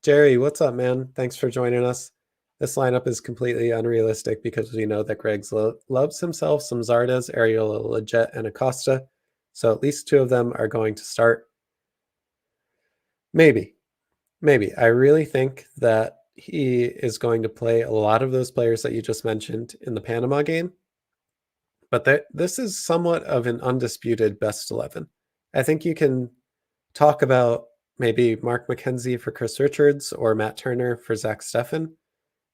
Jerry, what's up, man? Thanks for joining us. This lineup is completely unrealistic because we know that Greg loves himself some Zardes, Arriola, Leggett, and Acosta. So at least two of them are going to start. Maybe. I really think that he is going to play a lot of those players that you just mentioned in the Panama game. But this is somewhat of an undisputed best 11. I think you can talk about maybe Mark McKenzie for Chris Richards or Matt Turner for Zach Steffen.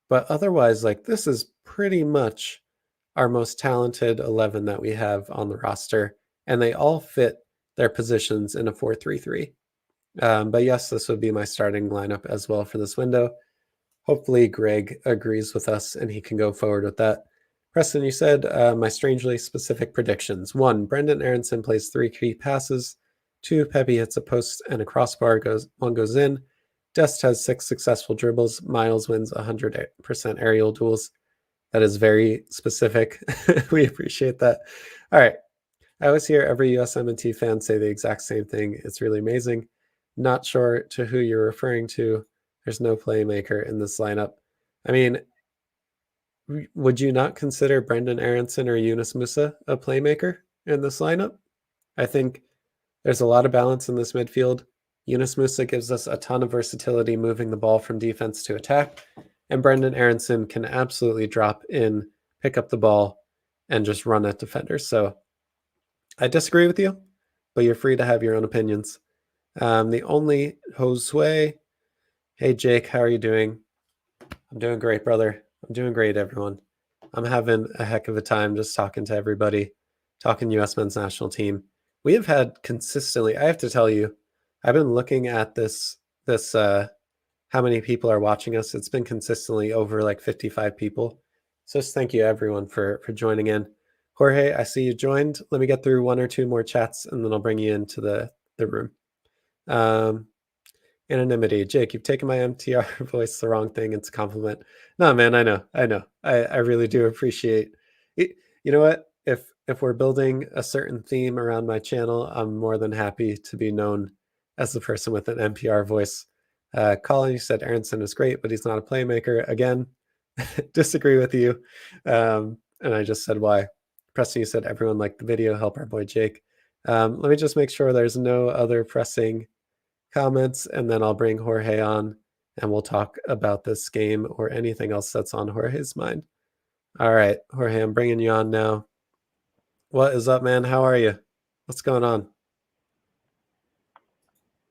But otherwise, like, this is pretty much our most talented 11 that we have on the roster. And they all fit their positions in a 4-3-3. But yes, this would be my starting lineup as well for this window. Hopefully Greg agrees with us and he can go forward with that. Preston, you said my strangely specific predictions. 1, Brendan Erinson plays 3 key passes. 2, Pepi hits a post and a crossbar. One goes in. Dest has 6 successful dribbles. Miles wins 100% aerial duels. That is very specific. We appreciate that. All right. I always hear every USMNT fan say the exact same thing. It's really amazing. Not sure to who you're referring to. There's no playmaker in this lineup. I mean, would you not consider Brendan Erinson or Yunus Musa a playmaker in this lineup? I think there's a lot of balance in this midfield. Yunus Musa gives us a ton of versatility moving the ball from defense to attack. And Brendan Erinson can absolutely drop in, pick up the ball, and just run at defenders. So I disagree with you, but you're free to have your own opinions. The only Josue. Hey, Jake, how are you doing? I'm doing great, brother. I'm doing great, everyone. I'm having a heck of a time just talking to everybody, talking U.S. men's national team. We have had consistently, I have to tell you, I've been looking at this how many people are watching us. It's been consistently over like 55 people. So just thank you, everyone, for joining in. Jorge, I see you joined. Let me get through 1 or 2 more chats, and then I'll bring you into the room. Anonymity. Jake, you've taken my MTR voice the wrong thing. It's a compliment. No, man, I know. I really do appreciate it. You know what? If we're building a certain theme around my channel, I'm more than happy to be known as the person with an NPR voice. Colin, you said Erinson is great, but he's not a playmaker. Again, disagree with you. And I just said why. Preston, you said everyone liked the video. Help our boy Jake. Let me just make sure there's no other pressing comments, and then I'll bring Jorge on and we'll talk about this game or anything else that's on Jorge's mind. All right, Jorge, I'm bringing you on now. What is up, man? How are you? What's going on?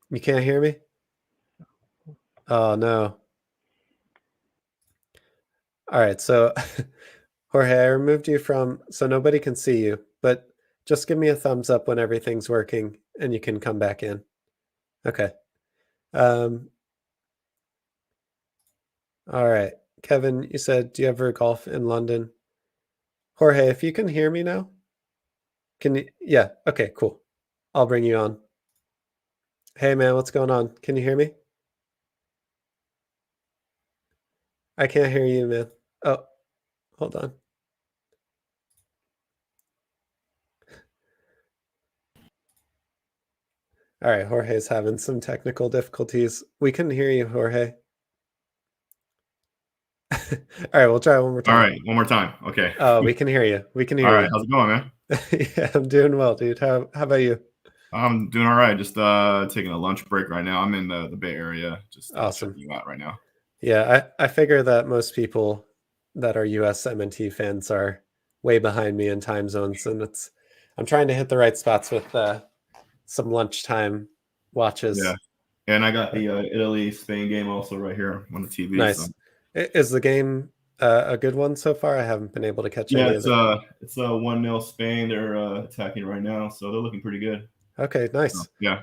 You can't hear me? Oh, no. All right, so Jorge, I removed you from, so nobody can see you, but just give me a thumbs up when everything's working and you can come back in. Okay. All right. Kevin, you said, do you ever golf in London? Jorge, if you can hear me now, can you? Yeah. Okay, cool. I'll bring you on. Hey man, what's going on? Can you hear me? I can't hear you, man. Oh, hold on. All right, Jorge's having some technical difficulties. We couldn't hear you, Jorge. All right, we'll try one more time. All right, one more time. Okay. Oh, we can hear you. We can hear All right, you. how's it going, man? Yeah, I'm doing well, dude. How about you? I'm doing all right. Just taking a lunch break right now. I'm in the Bay Area. Just Awesome. checking you out right now. Yeah, I figure that most people that are USMNT fans are way behind me in time zones, and I'm trying to hit the right spots with some lunchtime watches. Yeah, and I got the Italy-Spain game also right here on the TV. Nice. So. Is the game a good one so far? I haven't been able to catch any of it. It's a 1-0 Spain. They're attacking right now, so they're looking pretty good. Okay, nice. So, yeah.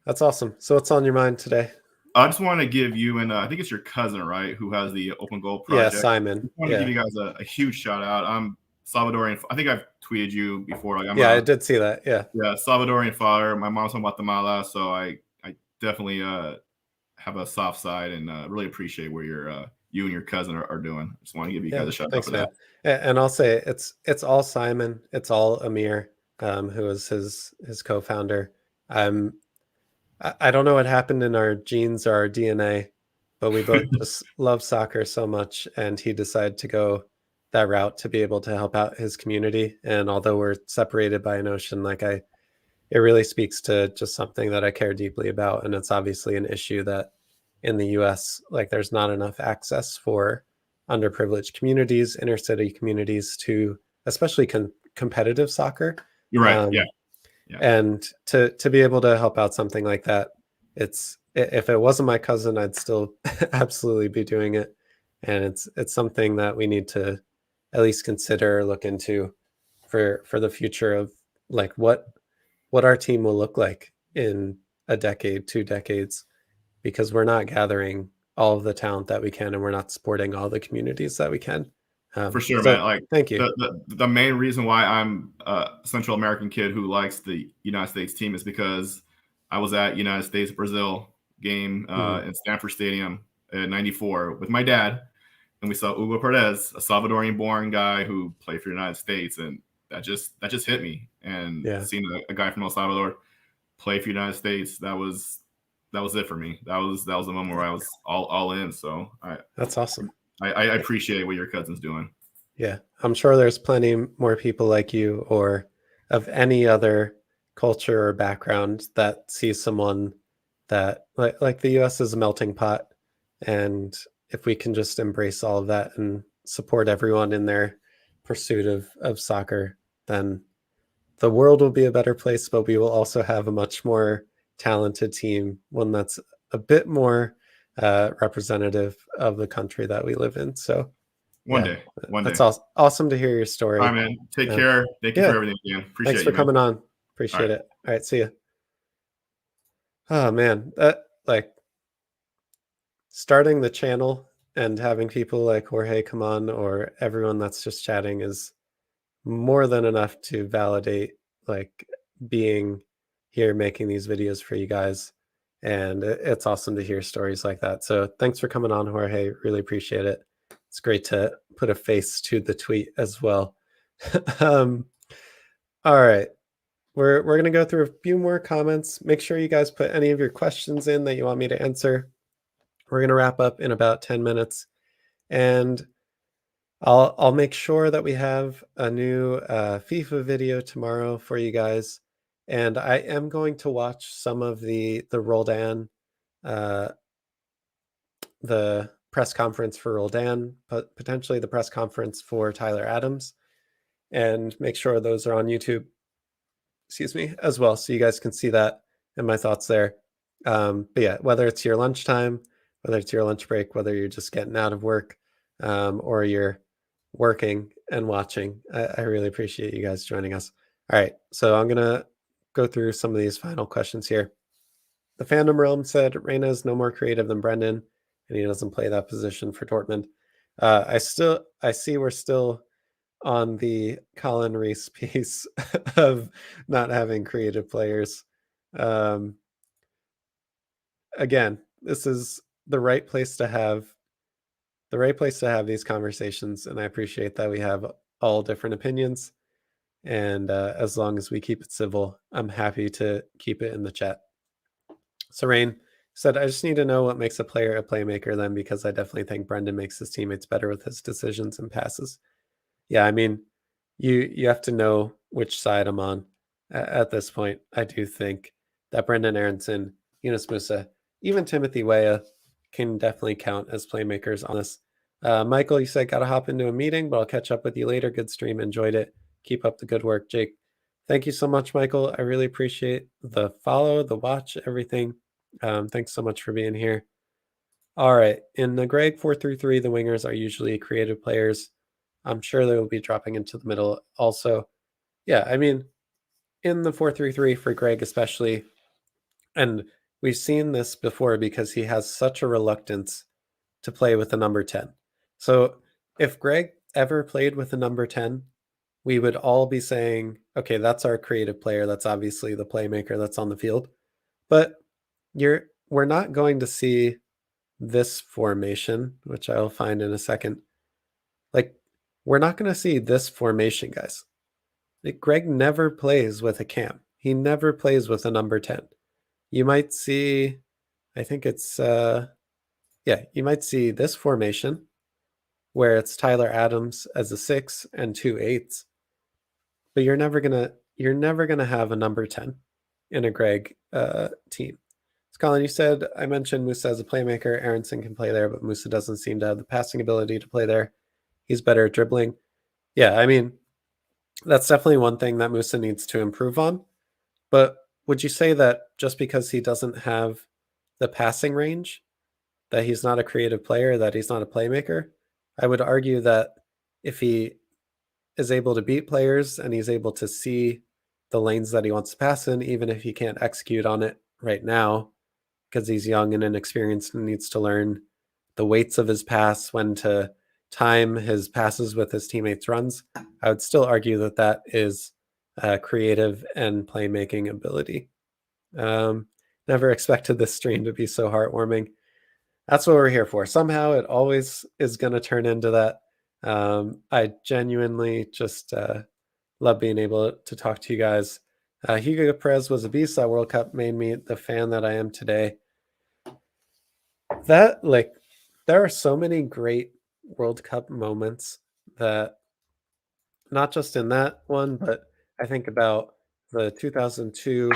That's awesome. So what's on your mind today? I just want to give you, and I think it's your cousin, right, who has the Open Goal project. Yeah, Simon. I want to give you guys a huge shout out. I'm Salvadorian. I think I've tweeted you before. Like, I did see that. Yeah. Yeah, Salvadorian father. My mom's from Guatemala, so I definitely have a soft side and really appreciate where you and your cousin are doing. Just want to give you guys a shout out for that. And I'll say it's all Simon. It's all Amir, who is his co-founder. I don't know what happened in our genes or our DNA, but we both just love soccer so much, and he decided to go that route to be able to help out his community. And although we're separated by an ocean, it really speaks to just something that I care deeply about. And it's obviously an issue that in the US, there's not enough access for underprivileged communities, inner city communities to especially competitive soccer. You're right. Yeah. And to be able to help out something like that, if it wasn't my cousin, I'd still absolutely be doing it. And it's something that we need to at least consider or look into for the future of what our team will look like in a decade, 2 decades, because we're not gathering all of the talent that we can, and we're not supporting all the communities that we can. For sure, man. Thank you. The main reason why I'm a Central American kid who likes the United States team is because I was at United States Brazil game in Stanford Stadium in '94 with my dad, and we saw Hugo Perez, a Salvadorian-born guy who played for the United States, and that just hit me. And seeing a guy from El Salvador play for the United States, that was it for me. That was the moment where I was all in. So that's awesome. I appreciate what your cousin's doing. Yeah, I'm sure there's plenty more people like you or of any other culture or background that sees someone that like the US is a melting pot. And if we can just embrace all of that and support everyone in their pursuit of soccer, then the world will be a better place, but we will also have a much more talented team, one that's a bit more representative of the country that we live in. So one day. That's awesome to hear your story. All right, man. Take care. Thank you for everything, man. Appreciate Thanks for coming on. Appreciate it. All right, see you. Oh man, that starting the channel and having people like Jorge come on, or everyone that's just chatting, is more than enough to validate being here making these videos for you guys. And it's awesome to hear stories like that. So thanks for coming on, Jorge. Really appreciate it. It's great to put a face to the tweet as well. All right. We're going to go through a few more comments. Make sure you guys put any of your questions in that you want me to answer. We're going to wrap up in about 10 minutes. And I'll make sure that we have a new FIFA video tomorrow for you guys. And I am going to watch some of the Roldan, the press conference for Roldan, but potentially the press conference for Tyler Adams, and make sure those are on YouTube, as well, so you guys can see that and my thoughts there. But yeah, whether it's your lunchtime, whether it's your lunch break, whether you're just getting out of work, or you're working and watching, I really appreciate you guys joining us. All right, so I'm gonna go through some of these final questions here. The Fandom Realm said Reyna is no more creative than Brendan, and he doesn't play that position for Dortmund. I see we're still on the Colin Reese piece of not having creative players. again, this is the right place to have these conversations, and I appreciate that we have all different opinions. And as long as we keep it civil, I'm happy to keep it in the chat. So Rain said, I just need to know what makes a player a playmaker then, because I definitely think Brendan makes his teammates better with his decisions and passes. Yeah, I mean, you have to know which side I'm on at this point. I do think that Brendan Erinson, Yunus Musa, even Timothy Weah can definitely count as playmakers on this. Michael, you said, got to hop into a meeting, but I'll catch up with you later. Good stream. Enjoyed it. Keep up the good work, Jake. Thank you so much, Michael. I really appreciate the follow, the watch, everything. Thanks so much for being here. All right. In the Greg 433, the wingers are usually creative players. I'm sure they will be dropping into the middle also. Yeah, I mean, in the 433 for Greg especially, and we've seen this before because he has such a reluctance to play with the number 10. So if Greg ever played with the number 10, we would all be saying, okay, that's our creative player. That's obviously the playmaker that's on the field. But we're not going to see this formation, which I'll find in a second. Like, we're not going to see this formation, guys. Like, Greg never plays with a cam. He never plays with a number 10. You might see, I think it's, you might see this formation where it's Tyler Adams as a 6 and 2 8s. But you're never gonna have a number 10 in a Greg team. So Colin, you said, I mentioned Musa as a playmaker. Erinson can play there, but Musa doesn't seem to have the passing ability to play there. He's better at dribbling. Yeah, I mean, that's definitely one thing that Musa needs to improve on. But would you say that just because he doesn't have the passing range, that he's not a creative player, that he's not a playmaker? I would argue that if he is able to beat players and he's able to see the lanes that he wants to pass in, even if he can't execute on it right now because he's young and inexperienced and needs to learn the weights of his pass, when to time his passes with his teammates' runs, I would still argue that that is creative and playmaking ability. Never expected this stream to be so heartwarming. That's what we're here for. Somehow it always is going to turn into that. I genuinely just love being able to talk to you guys. Hugo Perez was a beast. That World Cup made me the fan that I am today. There are so many great World Cup moments that, not just in that one, but I think about the 2002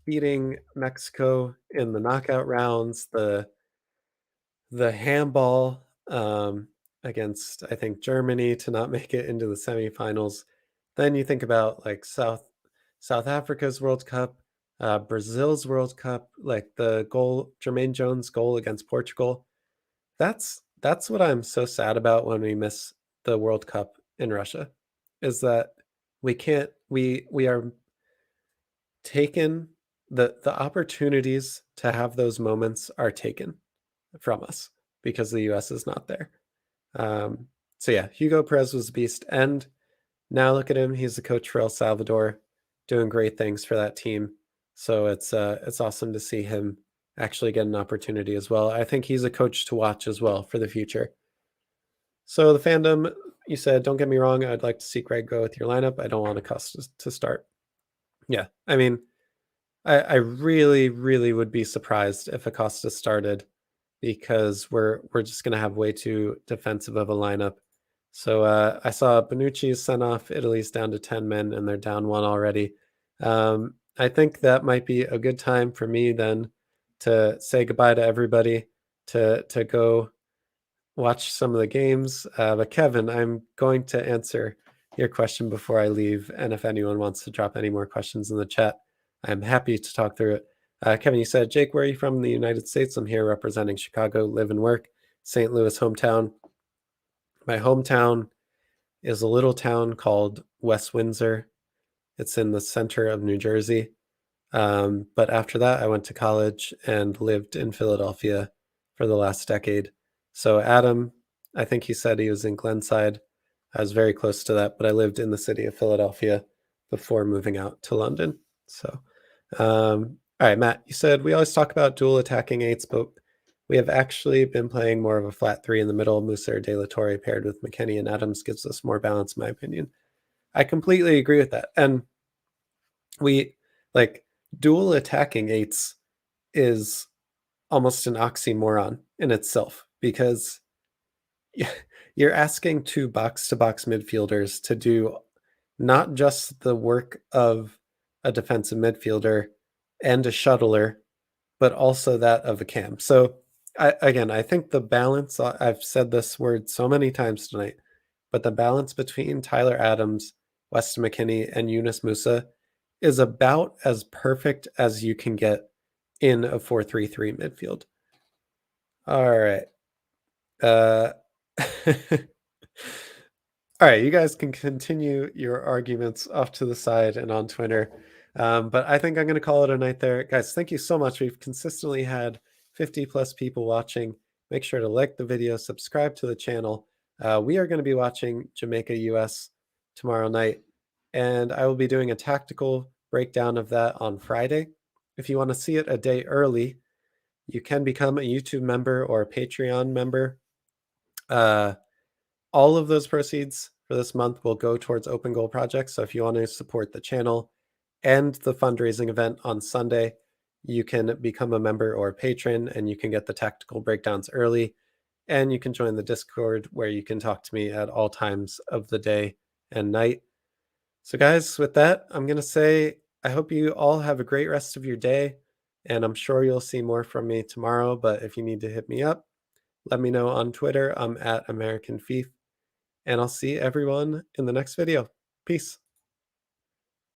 beating Mexico in the knockout rounds, the handball against, I think, Germany to not make it into the semifinals. Then you think about like South Africa's World Cup, Brazil's World Cup, like the goal, Jermaine Jones' goal against Portugal. That's what I'm so sad about when we miss the World Cup in Russia, is that we are taken, the opportunities to have those moments are taken from us because the US is not there. So yeah, Hugo Perez was a beast, and now look at him. He's the coach for El Salvador, doing great things for that team. So it's awesome to see him actually get an opportunity as well. I think he's a coach to watch as well for the future. So the fandom, you said, don't get me wrong, I'd like to see Greg go with your lineup. I don't want Acosta to start. Yeah, I mean, I really, really would be surprised if Acosta started, because we're just going to have way too defensive of a lineup. So I saw Bonucci is sent off. Italy's down to 10 men, and they're down 1 already. I think that might be a good time for me then to say goodbye to everybody, to go watch some of the games. But Kevin, I'm going to answer your question before I leave. And if anyone wants to drop any more questions in the chat, I'm happy to talk through it. Kevin, you said, Jake, where are you from in the United States? I'm here representing Chicago, live and work, St. Louis hometown. My hometown is a little town called West Windsor. It's in the center of New Jersey. But after that, I went to college and lived in Philadelphia for the last decade. So Adam, I think he said he was in Glenside. I was very close to that, but I lived in the city of Philadelphia before moving out to London. So All right, Matt, you said we always talk about dual attacking eights, but we have actually been playing more of a flat three in the middle. Musa or De La Torre paired with McKennie and Adams gives us more balance, in my opinion. I completely agree with that. And we, like, dual attacking eights is almost an oxymoron in itself, because you're asking two box-to-box midfielders to do not just the work of a defensive midfielder and a shuttler, but also that of a cam. So I think the balance, I've said this word so many times tonight, but the balance between Tyler Adams, Weston McKennie, and Yunus Musa is about as perfect as you can get in a 4-3-3 midfield. All right. All right, you guys can continue your arguments off to the side and on Twitter. But I think I'm going to call it a night there. Guys, thank you so much. We've consistently had 50 plus people watching. Make sure to like the video, subscribe to the channel. We are going to be watching Jamaica US tomorrow night, and I will be doing a tactical breakdown of that on Friday. If you want to see it a day early, you can become a YouTube member or a Patreon member. All of those proceeds for this month will go towards open goal projects. So if you want to support the channel and the fundraising event on Sunday, you can become a member or a patron, and you can get the tactical breakdowns early, and you can join the Discord where you can talk to me at all times of the day and night. So guys, with that, I'm going to say I hope you all have a great rest of your day, and I'm sure you'll see more from me tomorrow. But if you need to hit me up, let me know on Twitter. I'm at American Fief. And I'll see everyone in the next video. Peace.